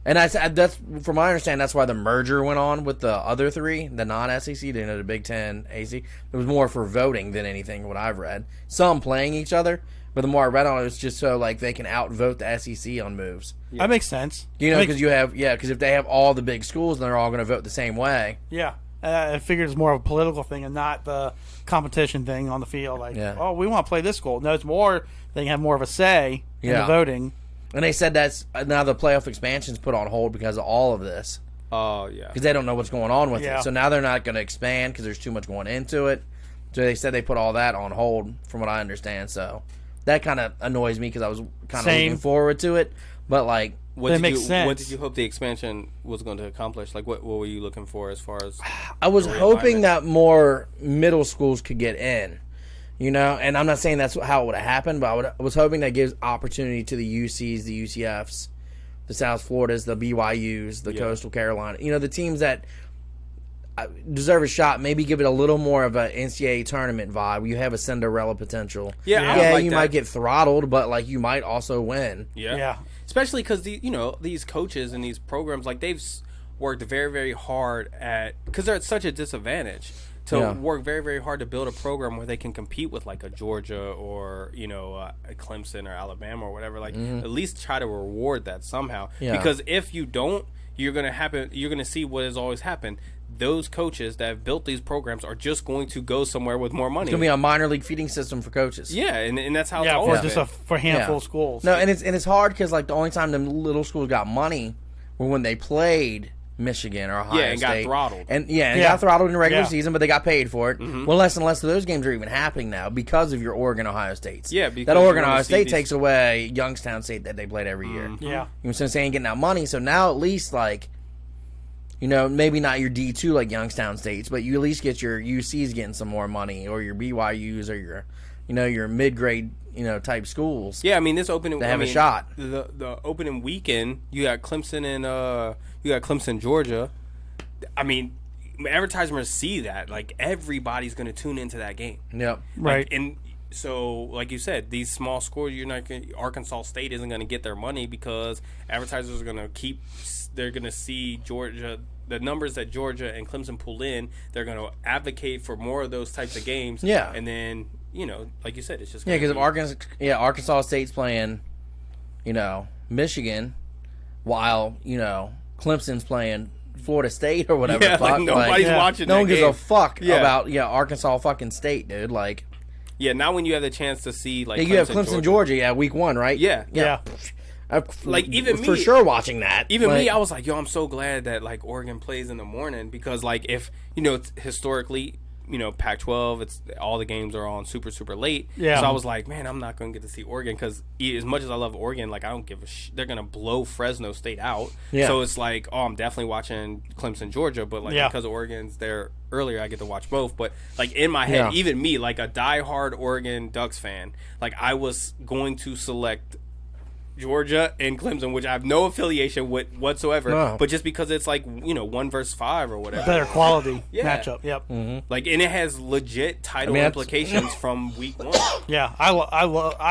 and that's, from my understanding, that's why the merger went on with the other three, the non-SEC, the Big Ten, AC. It was more for voting than anything, what I've read. Some playing each other. But the more I read on it, it's just so like they can outvote the SEC on moves. Yeah. That makes sense. Because because if they have all the big schools, then they're all going to vote the same way. Yeah, I figured it's more of a political thing and not the competition thing on the field. Like, we want to play this school. No, it's more they can have more of a say in the voting. And they said that's now the playoff expansion's put on hold because of all of this. Oh yeah, because they don't know what's going on with it. So now they're not going to expand because there's too much going into it. So they said they put all that on hold, from what I understand. So. That kind of annoys me because I was kind of looking forward to it, but like, that makes sense. What did you hope the expansion was going to accomplish? Like, what were you looking for as far as? I was hoping that more middle schools could get in, and I'm not saying that's how it would have happened, but I was hoping that gives opportunity to the UCs, the UCFs, the South Floridas, the BYUs, the Coastal Carolina, the teams that deserve a shot. Maybe give it a little more of an NCAA tournament vibe. You have a Cinderella potential. You might get throttled, but like you might also win. Yeah. Especially because these coaches and these programs, like they've worked very, very hard because they're at such a disadvantage to work very, very hard to build a program where they can compete with like a Georgia or a Clemson or Alabama or whatever. Like at least try to reward that somehow. Yeah. Because if you don't, you're gonna see what has always happened. Those coaches that have built these programs are just going to go somewhere with more money. It's going to be a minor league feeding system for coaches. Yeah, and that's how it's always been. For a handful of schools. No, and it's hard because like the only time them little schools got money were when they played Michigan or Ohio and got State. throttled. And got throttled in the regular Yeah. season, but they got paid for it. Well, less and less of those games are even happening now because of your Oregon, Ohio States. Yeah, because that you Oregon, wanna Ohio see State these- takes away Youngstown State that they played every year. Yeah. You know what I'm saying? They ain't getting that money, so now at least like, maybe not your D2 like Youngstown States, but you at least get your UCs getting some more money, or your BYUs, or your mid-grade type schools. Yeah, I mean this opening They have a shot. The opening weekend, you got Clemson and Georgia. I mean, advertisers see that, like everybody's going to tune into that game. Yep. Right. And so, like you said, these small scores, Arkansas State isn't going to get their money because advertisers are going to they're going to see Georgia, the numbers that Georgia and Clemson pull in. They're going to advocate for more of those types of games. Yeah. And then, like you said, it's just Yeah, because if Arkansas State's playing, Michigan, while Clemson's playing Florida State or whatever. Yeah, the fuck, like nobody's watching. No that one gives game. a fuck Yeah. about Arkansas fucking State, dude. Like, Yeah, now when you have the chance to see like you have Clemson, Georgia, week 1, right? Yeah. Yeah. Like, even for me- sure watching that. Even like, me, I was like, yo, I'm so glad that like Oregon plays in the morning because like if it's historically, Pac-12, it's all the games are on super super late. Yeah. So I was like, man, I'm not going to get to see Oregon because as much as I love Oregon, like I don't give a they're going to blow Fresno State out. Yeah. So it's like, oh, I'm definitely watching Clemson Georgia, but like Yeah. because Oregon's there earlier, I get to watch both. But like in my head, Yeah. even me, like a diehard Oregon Ducks fan, like I was going to select Georgia and Clemson, which I have no affiliation with whatsoever, No. but just because it's like 1 versus 5 or whatever, Better quality Yeah. matchup. Yep. like, and it has legit title that's- implications from week 1. Yeah. I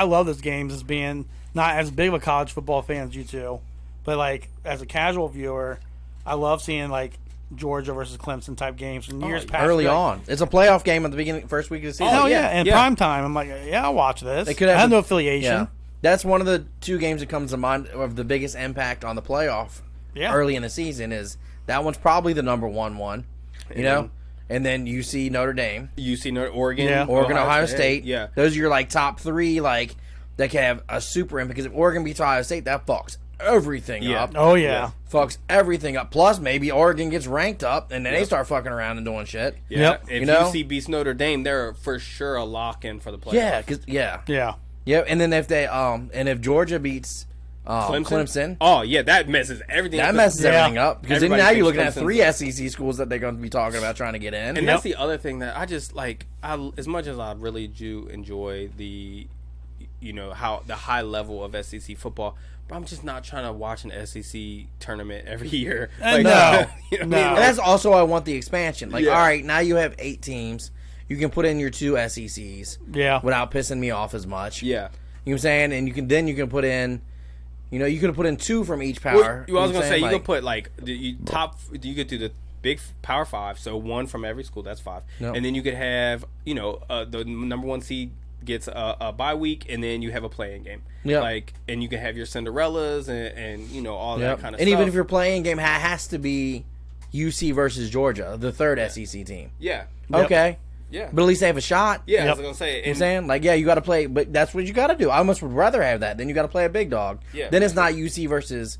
love this games as being not as big of a college football fan as you two, but like as a casual viewer, I love seeing like Georgia versus Clemson type games from years past. early like, on. It's a playoff game at the beginning, first week of the season. Hell yeah, yeah. And yeah. prime time. I'm like, yeah, I'll watch this. They could have I have the- no affiliation. Yeah. That's one of the 2 games that comes to mind of the biggest impact on the playoff early in the season is that one's probably the number 1, and then you see Notre Dame, Oregon, Yeah. Oregon, Ohio State. Yeah. Those are your like top 3 like that can have a super impact because if Oregon beats Ohio State, that fucks everything Yeah. up. Oh yeah. Fucks everything up. Plus maybe Oregon gets ranked up and then they start fucking around and doing shit. Yeah. Yep. If UC beats Notre Dame, they're for sure a lock in for the playoffs. Yeah, cuz Yeah. Yeah, and then if they and if Georgia beats Clemson, Oh yeah, that messes everything. that up. messes Yeah. everything up because then Everybody now you're thinks looking at Clemson's 3 SEC schools that they're going to be talking about trying to get in. And that's the other thing that I just like. As much as I really do enjoy the, how the high level of SEC football, but I'm just not trying to watch an SEC tournament every year. No. you know what I No. mean? And that's also I want the expansion. Like, Yeah. all right, now you have 8 teams. You can put in your 2 SECs Yeah. without pissing me off as much. Yeah. You know what I'm saying? And you can put in, you could have put in 2 from each power. Well, I was You know what gonna I'm say you saying? could put like you could do the big Power 5, so 1 from every school. That's 5, Yep. and then you could have the number 1 seed gets a bye week, and then you have a playing game. Yep. Like, and you can have your Cinderellas and all Yep. that kind of and stuff. even if your playing game has to be UC versus Georgia, the 3rd SEC team. yeah, Yep. Okay. yeah, But at least they have a shot. yeah. I Yep. was gonna say, You know what I'm and, saying? Like, yeah, you got to play, but that's what you got to do. I almost would rather have that. Then you got to play a big dog. Yeah. Then it's not UC versus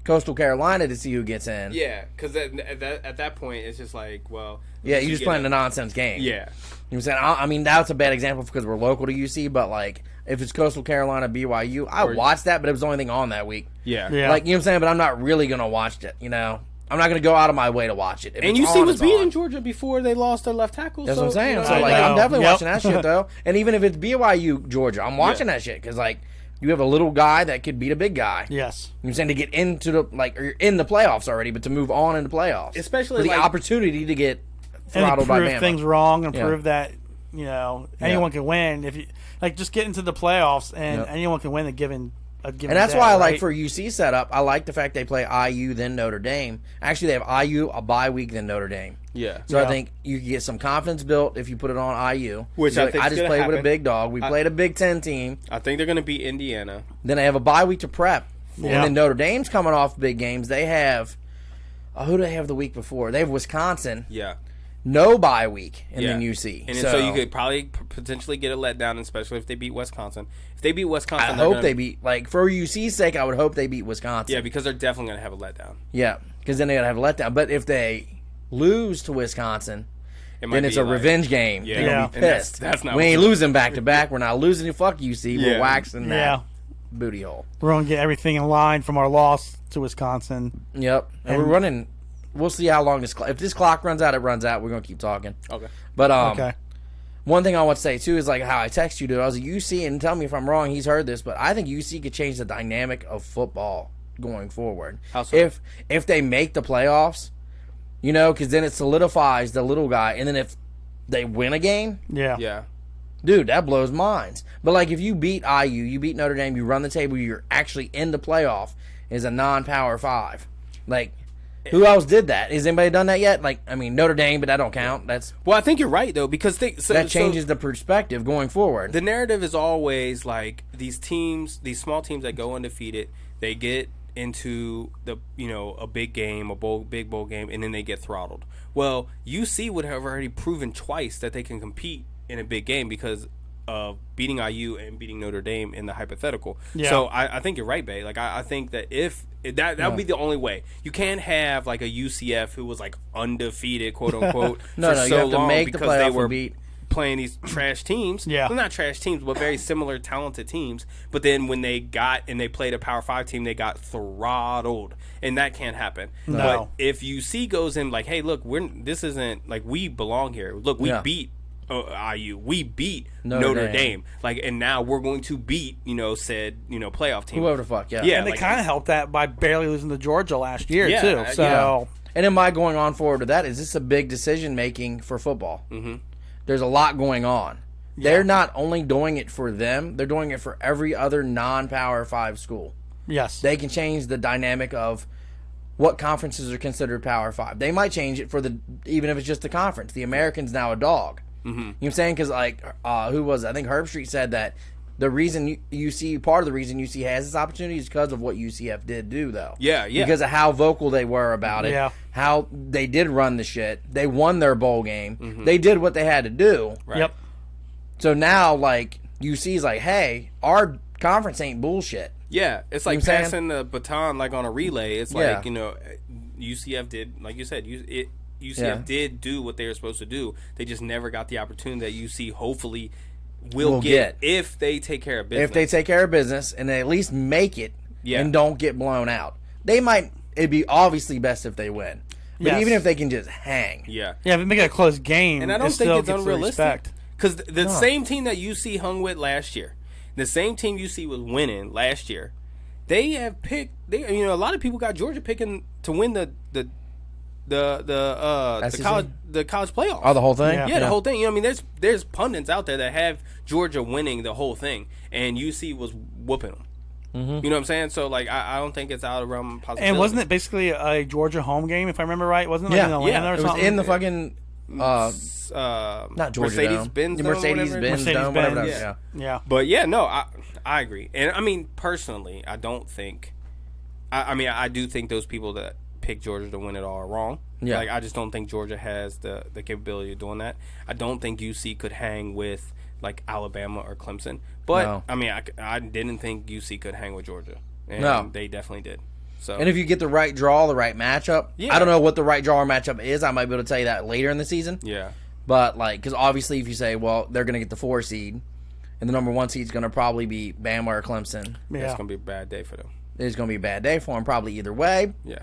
Coastal Carolina to see who gets in. yeah, because at that point it's just like, well, Yeah, you're just playing the a nonsense game. yeah. You know what I'm saying? I mean, that's a bad example because we're local to UC, but, like, if it's Coastal Carolina, BYU, I watched that, but it was the only thing on that week. Yeah. Yeah. Like, you know what I'm saying? But I'm not really going to watch it, I'm not going to go out of my way to watch it. If And it's UC on, was it's on. beating Georgia before they lost their left tackle. That's what I'm saying. So, I like, know. I'm definitely Yep. watching that shit, though. And even if it's BYU, Georgia, I'm watching that shit because, like, you have a little guy that could beat a big guy. Yes. You know what I'm saying? To get into the, like, or you're in the playoffs already, but to move on into playoffs. Especially, for the like- opportunity to get And throttled by prove Bama. things wrong and Yeah. prove that anyone can win if you just get into the playoffs and Yep. anyone can win a given And that's day, why I like right? for UC setup, I like the fact they play IU then Notre Dame. Actually, they have IU a bye week then Notre Dame. Yeah. So I Yeah. think you can get some confidence built if you put it on IU. Which You're I like, think's I just gonna played with a happen. big dog. We played a Big Ten team. I think they're going to beat Indiana. Then they have a bye week to prep. Yeah. And then Notre Dame's coming off big games. They have who do they have the week before? They have Wisconsin. Yeah. no bye week, and then UC. And so you could probably potentially get a letdown, especially if they beat Wisconsin. If they beat Wisconsin, I hope they beat, like, for UC's sake, I would hope they beat Wisconsin. Yeah, because they're definitely going to have a letdown. Yeah, because then they're going to have a letdown. But if they lose to Wisconsin, then it's a like, revenge game. Yeah. They're going to be And pissed. that's not we what ain't you- losing back-to-back. We're not losing to fuck UC. We're waxing that booty hole. We're going to get everything in line from our loss to Wisconsin. Yep. And we're running. We'll see how long this clock. If this clock runs out, it runs out. We're going to keep talking. Okay. But Okay. one thing I want to say, too, is like how I text you, dude. I was like, UC, and tell me if I'm wrong. He's heard this, but I think UC could change the dynamic of football going forward. How so? If they make the playoffs, you know, because then it solidifies the little guy. And then if they win a game, Yeah. dude, that blows minds. But, like, if you beat IU, you beat Notre Dame, you run the table, you're actually in the playoff as a non-Power 5. Like, who else did that? Has anybody done that yet? Like, I mean, Notre Dame, but that don't count. Well, I think you're right, though, because That changes the perspective going forward. The narrative is always like these teams, these small teams that go undefeated, they get into a big game, big bowl game, and then they get throttled. Well, UC would have already proven twice that they can compete in a big game because of beating IU and beating Notre Dame in the hypothetical. Yeah. So I think you're right, Bae. Like I think that if that would be the only way. You can't have like a UCF who was like undefeated, quote unquote, No, for you so have to long make the because they playoff were and beat. playing these trash teams. Yeah. Well, not trash teams, but very similar talented teams. But then when they played a Power 5 team, they got throttled. And that can't happen. No. But if UC goes in like, hey, look, this isn't like we belong here. Look, we beat IU. We beat Notre Dame. Like, and now we're going to beat, said, playoff team. Whoever the fuck, yeah. Yeah. And they like- kind of helped that by barely losing to Georgia last year, Yeah, too. So, And in my going on forward to that, is this a big decision making for football? Mm-hmm. There's a lot going on. They're not only doing it for them, they're doing it for every other non-Power 5 school. yes. They can change the dynamic of what conferences are considered Power 5. They might change it for even if it's just the conference. The American's now a dog. Mm-hmm. You know what I'm saying? Because, like, who was it? I think Herbstreit said that the reason part of the reason UC has this opportunity is because of what UCF did do, though. Yeah. Because of how vocal they were about it. Yeah. How they did run the shit. They won their bowl game. They did what they had to do. Right. Yep. So now, like, UC's like, hey, our conference ain't bullshit. Yeah, it's like You know what I'm passing the baton like on a relay. It's Yeah. like, UCF did, like you said, UCF Yeah. did do what they were supposed to do. They just never got the opportunity that UC hopefully will Will get get. if they take care of business. If they take care of business and they at least make it and don't get blown out. It'd be obviously best if they win. But Yes. even if they can just hang. Yeah. Yeah, if we make it a close game, And I don't it think still it's gets the unrealistic. respect. Because the same team that UC hung with last year, the same team UC was winning last year, they have picked. A lot of people got Georgia picking to win the SEC? college playoff. Oh, the whole thing? Yeah. Yeah, the whole thing. There's pundits out there that have Georgia winning the whole thing, and UC was whooping them. Mm-hmm. You know what I'm saying? So, like, I don't think it's out of realm of possibility. And wasn't it basically a Georgia home game, if I remember right? Wasn't it like Yeah. in Atlanta Yeah. or It was something? in the fucking not Georgia Mercedes-Benz Dome. Dome, Mercedes-Benz whatever. Dome, whatever that Mercedes-Benz. is. Yeah. Yeah. But yeah, no, I agree, and I mean personally, I don't think. I do think those people that pick Georgia to win it all are wrong. Yeah. Like I just don't think Georgia has the capability of doing that. I don't think UC could hang with like Alabama or Clemson. But No. I mean, I didn't think UC could hang with Georgia, and No. they definitely did. So And if you get the right draw, the right matchup, Yeah. I don't know what the right draw or matchup is. I might be able to tell you that later in the season. yeah, But, like, because obviously if you say, well, they're going to get the 4 seed, and the number 1 seed is going to probably be Bama or Clemson, Yeah. it's gonna be a bad day for them. it's going to be a bad day for them probably either way. Yeah,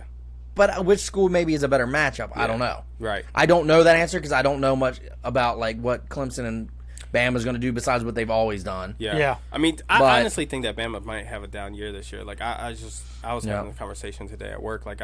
But which school maybe is a better matchup? I don't know. right. I don't know that answer because I don't know much about, like, what Clemson and Bama's going to do besides what they've always done. Yeah. Yeah. I mean, I But- honestly think that Bama might have a down year this year. Like, I was having a conversation today at work. Like,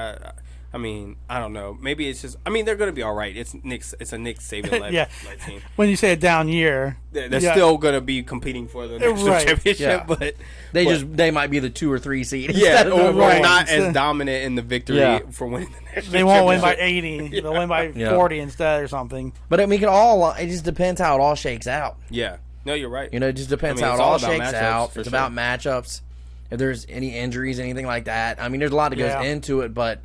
I mean, I don't know. Maybe it's just. I mean, they're going to be all right. It's a Nick Saban led Yeah. team. When you say a down year, They're yeah. still going to be competing for the national Right. championship, Yeah. but They might be the 2 or 3 seed. yeah, instead of or the one. not as dominant in the victory Yeah. for winning the national they won't win by championship. 80. They'll win by Yeah. 40 instead or something. But I mean, it just depends how it all shakes out. Yeah, no, you're right. You know, it just depends I mean, how it's it all all about shakes matchups, out. for It's sure. about matchups. If there's any injuries, anything like that. I mean, there's a lot that goes Yeah. into it, but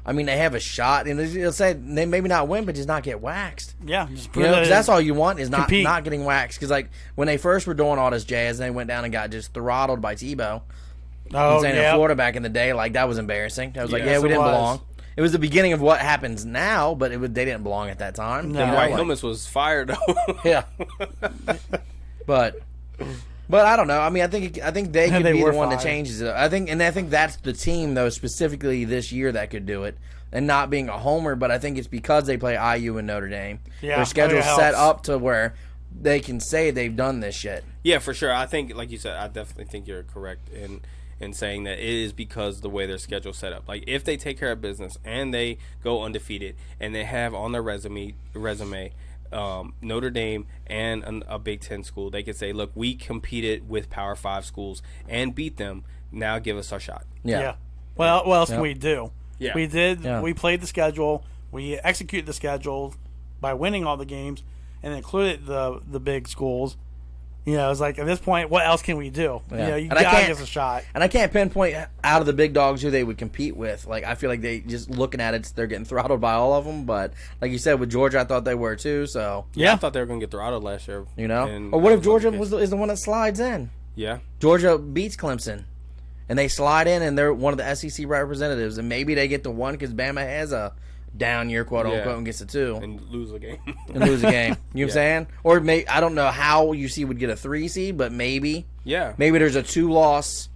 I mean, they have a shot, and they'll say they maybe not win, but just not get waxed. Yeah, just You prove know, that 'cause that's all you want is not compete. getting waxed. Because like when they first were doing all this jazz, and they went down and got just throttled by Tebow. Oh, I'm saying in yeah. Florida back in the day, like that was embarrassing. I was like, Yes, yeah, we it didn't was. belong. It was the beginning of what happens now, but they didn't belong at that time. No. You know, White like- helmets was fired though. Yeah. But I don't know. I mean, I think they could They be the were one that fired. changes it. I think that's the team though, specifically this year that could do it. And not being a homer, but I think it's because they play IU and Notre Dame. Yeah, Their schedule's I think it set helps. up to where they can say they've done this shit. Yeah, for sure. I think, like you said, I definitely think you're correct in saying that it is because the way their schedule's set up. Like, if they take care of business and they go undefeated and they have on their resume Notre Dame and a Big Ten school, they could say, look, we competed with Power 5 schools and beat them. Now give us our shot. Yeah. Well, what else Yep. can we do? Yeah. We did. Yeah. We played the schedule. We executed the schedule by winning all the games and included the big schools. You know, it's like at this point, what else can we do? Yeah. You know, you And I gotta can't- give us a shot. And I can't pinpoint out of the big dogs who they would compete with. Like, I feel like they just looking at it, they're getting throttled by all of them. But like you said, with Georgia, I thought they were too. So I Yeah. thought they were going to get throttled last year. you know, and or what if that was Georgia not the case. is the one that slides in? Yeah. Georgia beats Clemson, and they slide in, and they're one of the SEC representatives, and maybe they get the one because Bama has a down year, quote unquote, Yeah. and gets a 2 And lose a game. and lose a game. You know what I'm saying? Or I don't know how UC would get a 3 seed, but maybe Yeah. there's a 2-loss,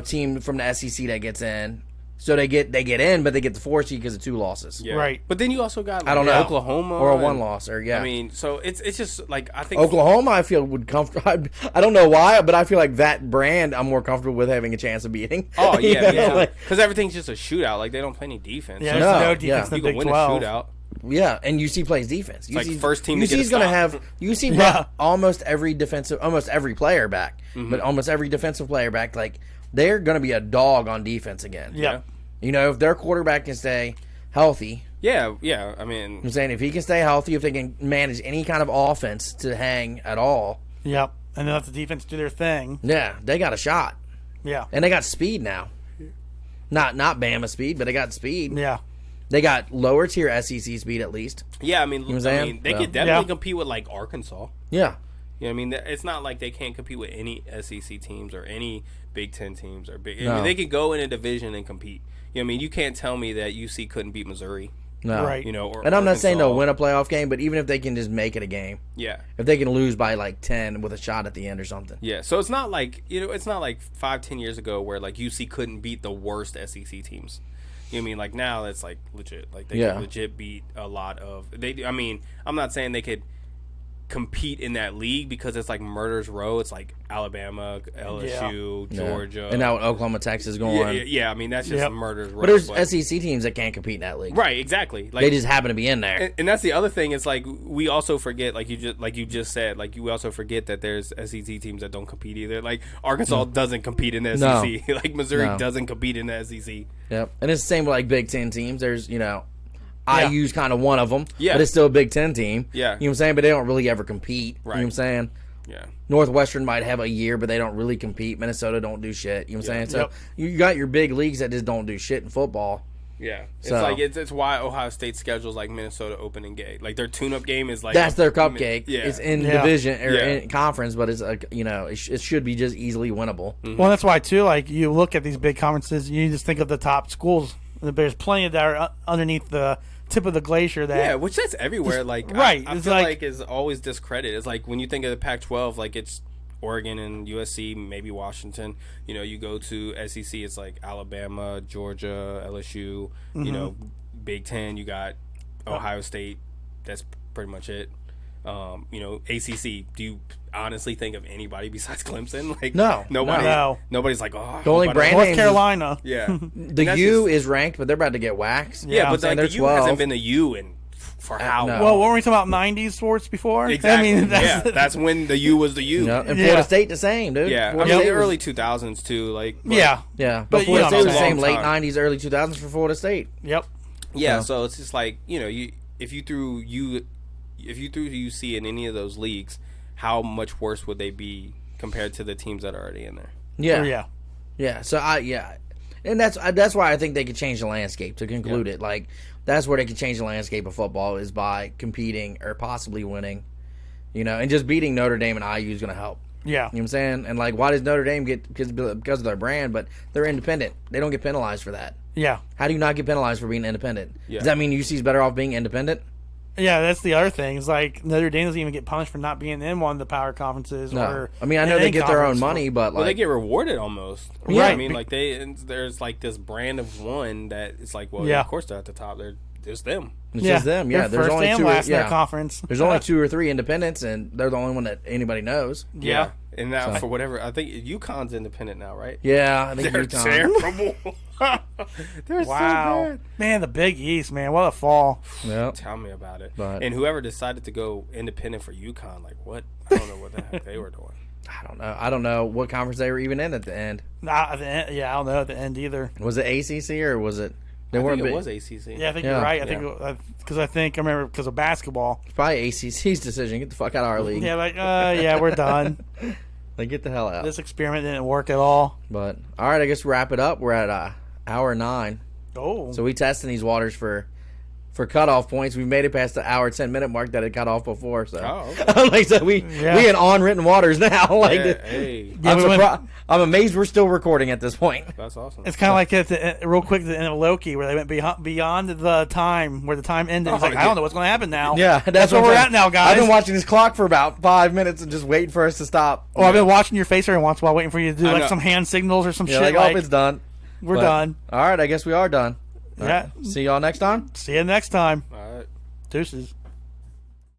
team from the SEC that gets in. So they get in, but they get the 4 seed because of 2 losses. Yeah. Right. But then you also got, I don't know. Oklahoma. Or a and- 1-loss, or yeah. I mean, so it's just like, I think Oklahoma, I feel would comfortable. I don't know why, but I feel like that brand I'm more comfortable with having a chance of beating. Oh You yeah, know, yeah. like- Because everything's just a shootout. Like they don't play any defense. Yeah, So there's No, no yeah. defense you in the can Big win 12. a shootout. Yeah, and UC plays defense. like UC first team to get a UC's going to stop. have UC Yeah. brought almost every player back, Mm-hmm. but almost every defensive player back. Like they're going to be a dog on defense again. Yeah. If their quarterback can stay healthy, Yeah, yeah. I mean, I'm saying if he can stay healthy, if they can manage any kind of offense to hang at all, Yep. And then let the defense do their thing. yeah, they got a shot, Yeah. and they got speed now. Not Bama speed, but they got speed. Yeah. They got lower tier SEC speed at least. yeah. I mean, what I'm saying? they So- could definitely Yeah. compete with like Arkansas. Yeah. You know what I mean? It's not like they can't compete with any SEC teams or any Big Ten teams or big. I No. mean, they could go in a division and compete. You know what I mean? You can't tell me that UC couldn't beat Missouri. No. Right. You know, or And I'm not saying they'll Arkansas. win a playoff game, but even if they can just make it a game, Yeah. if they can lose by like 10 with a shot at the end or something. Yeah, so it's not like it's not like 5-10 years ago where like UC couldn't beat the worst SEC teams. You know what I mean? Like now it's like legit. Like they Yeah. could legit beat a lot of they. I mean, I'm not saying they could compete in that league because it's like murder's row. It's like Alabama, LSU, Yeah. Georgia, And now with Oklahoma, Texas going. yeah. I mean, that's just Yep. murder's row. But there's SEC teams that can't compete in that league. right, exactly. Like They just happen to be in there. and that's the other thing. It's like we also forget, like you just said, like we also forget that there's SEC teams that don't compete either. Like Arkansas doesn't compete in the No. SEC. Like Missouri No. doesn't compete in the SEC. Yep. And it's the same with like Big Ten teams. There's, IU's kind of one of them. Yeah. But it's still a Big Ten team. Yeah. You know what I'm saying? But they don't really ever compete. You know what I'm Right. saying? Yeah. Northwestern might have a year, but they don't really compete. Minnesota don't do shit. You know what I'm saying? So Yep. you got your big leagues that just don't do shit in football. Yeah, it's So- like it's why Ohio State schedules like Minnesota open and gay. Like their tune-up game is like That's their cupcake. Yeah, It's in Yeah. division or Yeah. in conference, but it's it should be just easily winnable. Well, that's why too. Like you look at these big conferences, you just think of the top schools. There's plenty that are underneath the tip of the glacier. That yeah, which that's everywhere. Like right, I it's feel like- like is always discredited. It's like when you think of the Pac-12, like it's Oregon and USC, maybe Washington. You know, you go to SEC, it's like Alabama, Georgia, LSU. You know, Big Ten, you got Ohio State. That's pretty much it. ACC. Do you honestly think of anybody besides Clemson? Like No, nobody. no. Nobody's like, oh, The only nobody- brand North names Carolina. Yeah, The That's U just- is ranked, but they're about to get waxed. Yeah, I'm but saying like, the they're U hasn't 12. been the U in for how no. long? Well, weren't we talking about '90s sports before? Exactly. I mean, that's, that's when the U was the U. You know, and Yeah. Florida State the same, dude. Yeah, I Florida mean State the was- early 2000s too. Like, but- yeah, Yeah, But but Florida you know State what was the I'm same saying. late '90s, early 2000s for Florida State. yep. yeah. Yeah. So it's just like if you threw UC in any of those leagues, how much worse would they be compared to the teams that are already in there? Yeah, Yeah. yeah. So And that's why I think they could change the landscape to conclude it. Like, that's where they could change the landscape of football is by competing or possibly winning, and just beating Notre Dame and IU is going to help. Yeah. You know what I'm saying? And, like, why does Notre Dame get, because of their brand, but they're independent. They don't get penalized for that. Yeah. How do you not get penalized for being independent? Yeah. Does that mean UC's better off being independent? Yeah, that's the other thing. It's like Notre Dame doesn't even get punished for not being in one of the power conferences. No. Or I mean, I know they get their own money, but, Well, they like, get rewarded almost. Yeah. I mean, like, there's, like, this brand of one that it's like, well, Yeah. of course they're at the top. It's them. it's just them. Yeah, They're there's first only and two. last in Yeah. their conference. There's only 2 or 3 independents, and they're the only one that anybody knows. Yeah. And now, So. for whatever, I think UConn's independent now, right? Yeah, I think They're UConn. terrible. They're Wow. so bad. Man, the Big East, man. What a fall. Yep. Tell me about it. But- And whoever decided to go independent for UConn, like, what? I don't know what the heck they were doing. I don't know. I don't know what conference they were even in at the end. Not at the end, I don't know at the end either. Was it ACC or was it? They I weren't think it big. was ACC. Yeah, I think Yeah. you're right. I think I remember because of basketball. It's probably ACC's decision. Get the fuck out of our league. Yeah, like we're done. Like, get the hell out. This experiment didn't work at all. But all right, I guess wrap it up. We're at hour 9. Oh, So we testing these waters for cutoff points. We made it past the hour 10-minute mark that had cut off before. So, Oh, like, so we in unwritten waters now. Like, Yeah, hey, I'm amazed we're still recording at this point. that's awesome. it's kind of like real quick at the end of Loki where they went beyond the time where the time ended. It's like I don't know what's going to happen now. Yeah, that's where what we're I'm at now, guys. I've been watching this clock for about 5 minutes and just waiting for us to stop. Oh, I've been watching your face every once in a while, waiting for you to do I like know. some hand signals or some Yeah, shit. like, oh, it's done. We're But- done. All right, I guess we are done. All Yeah. right. See y'all next time. See you next time. All right. Deuces.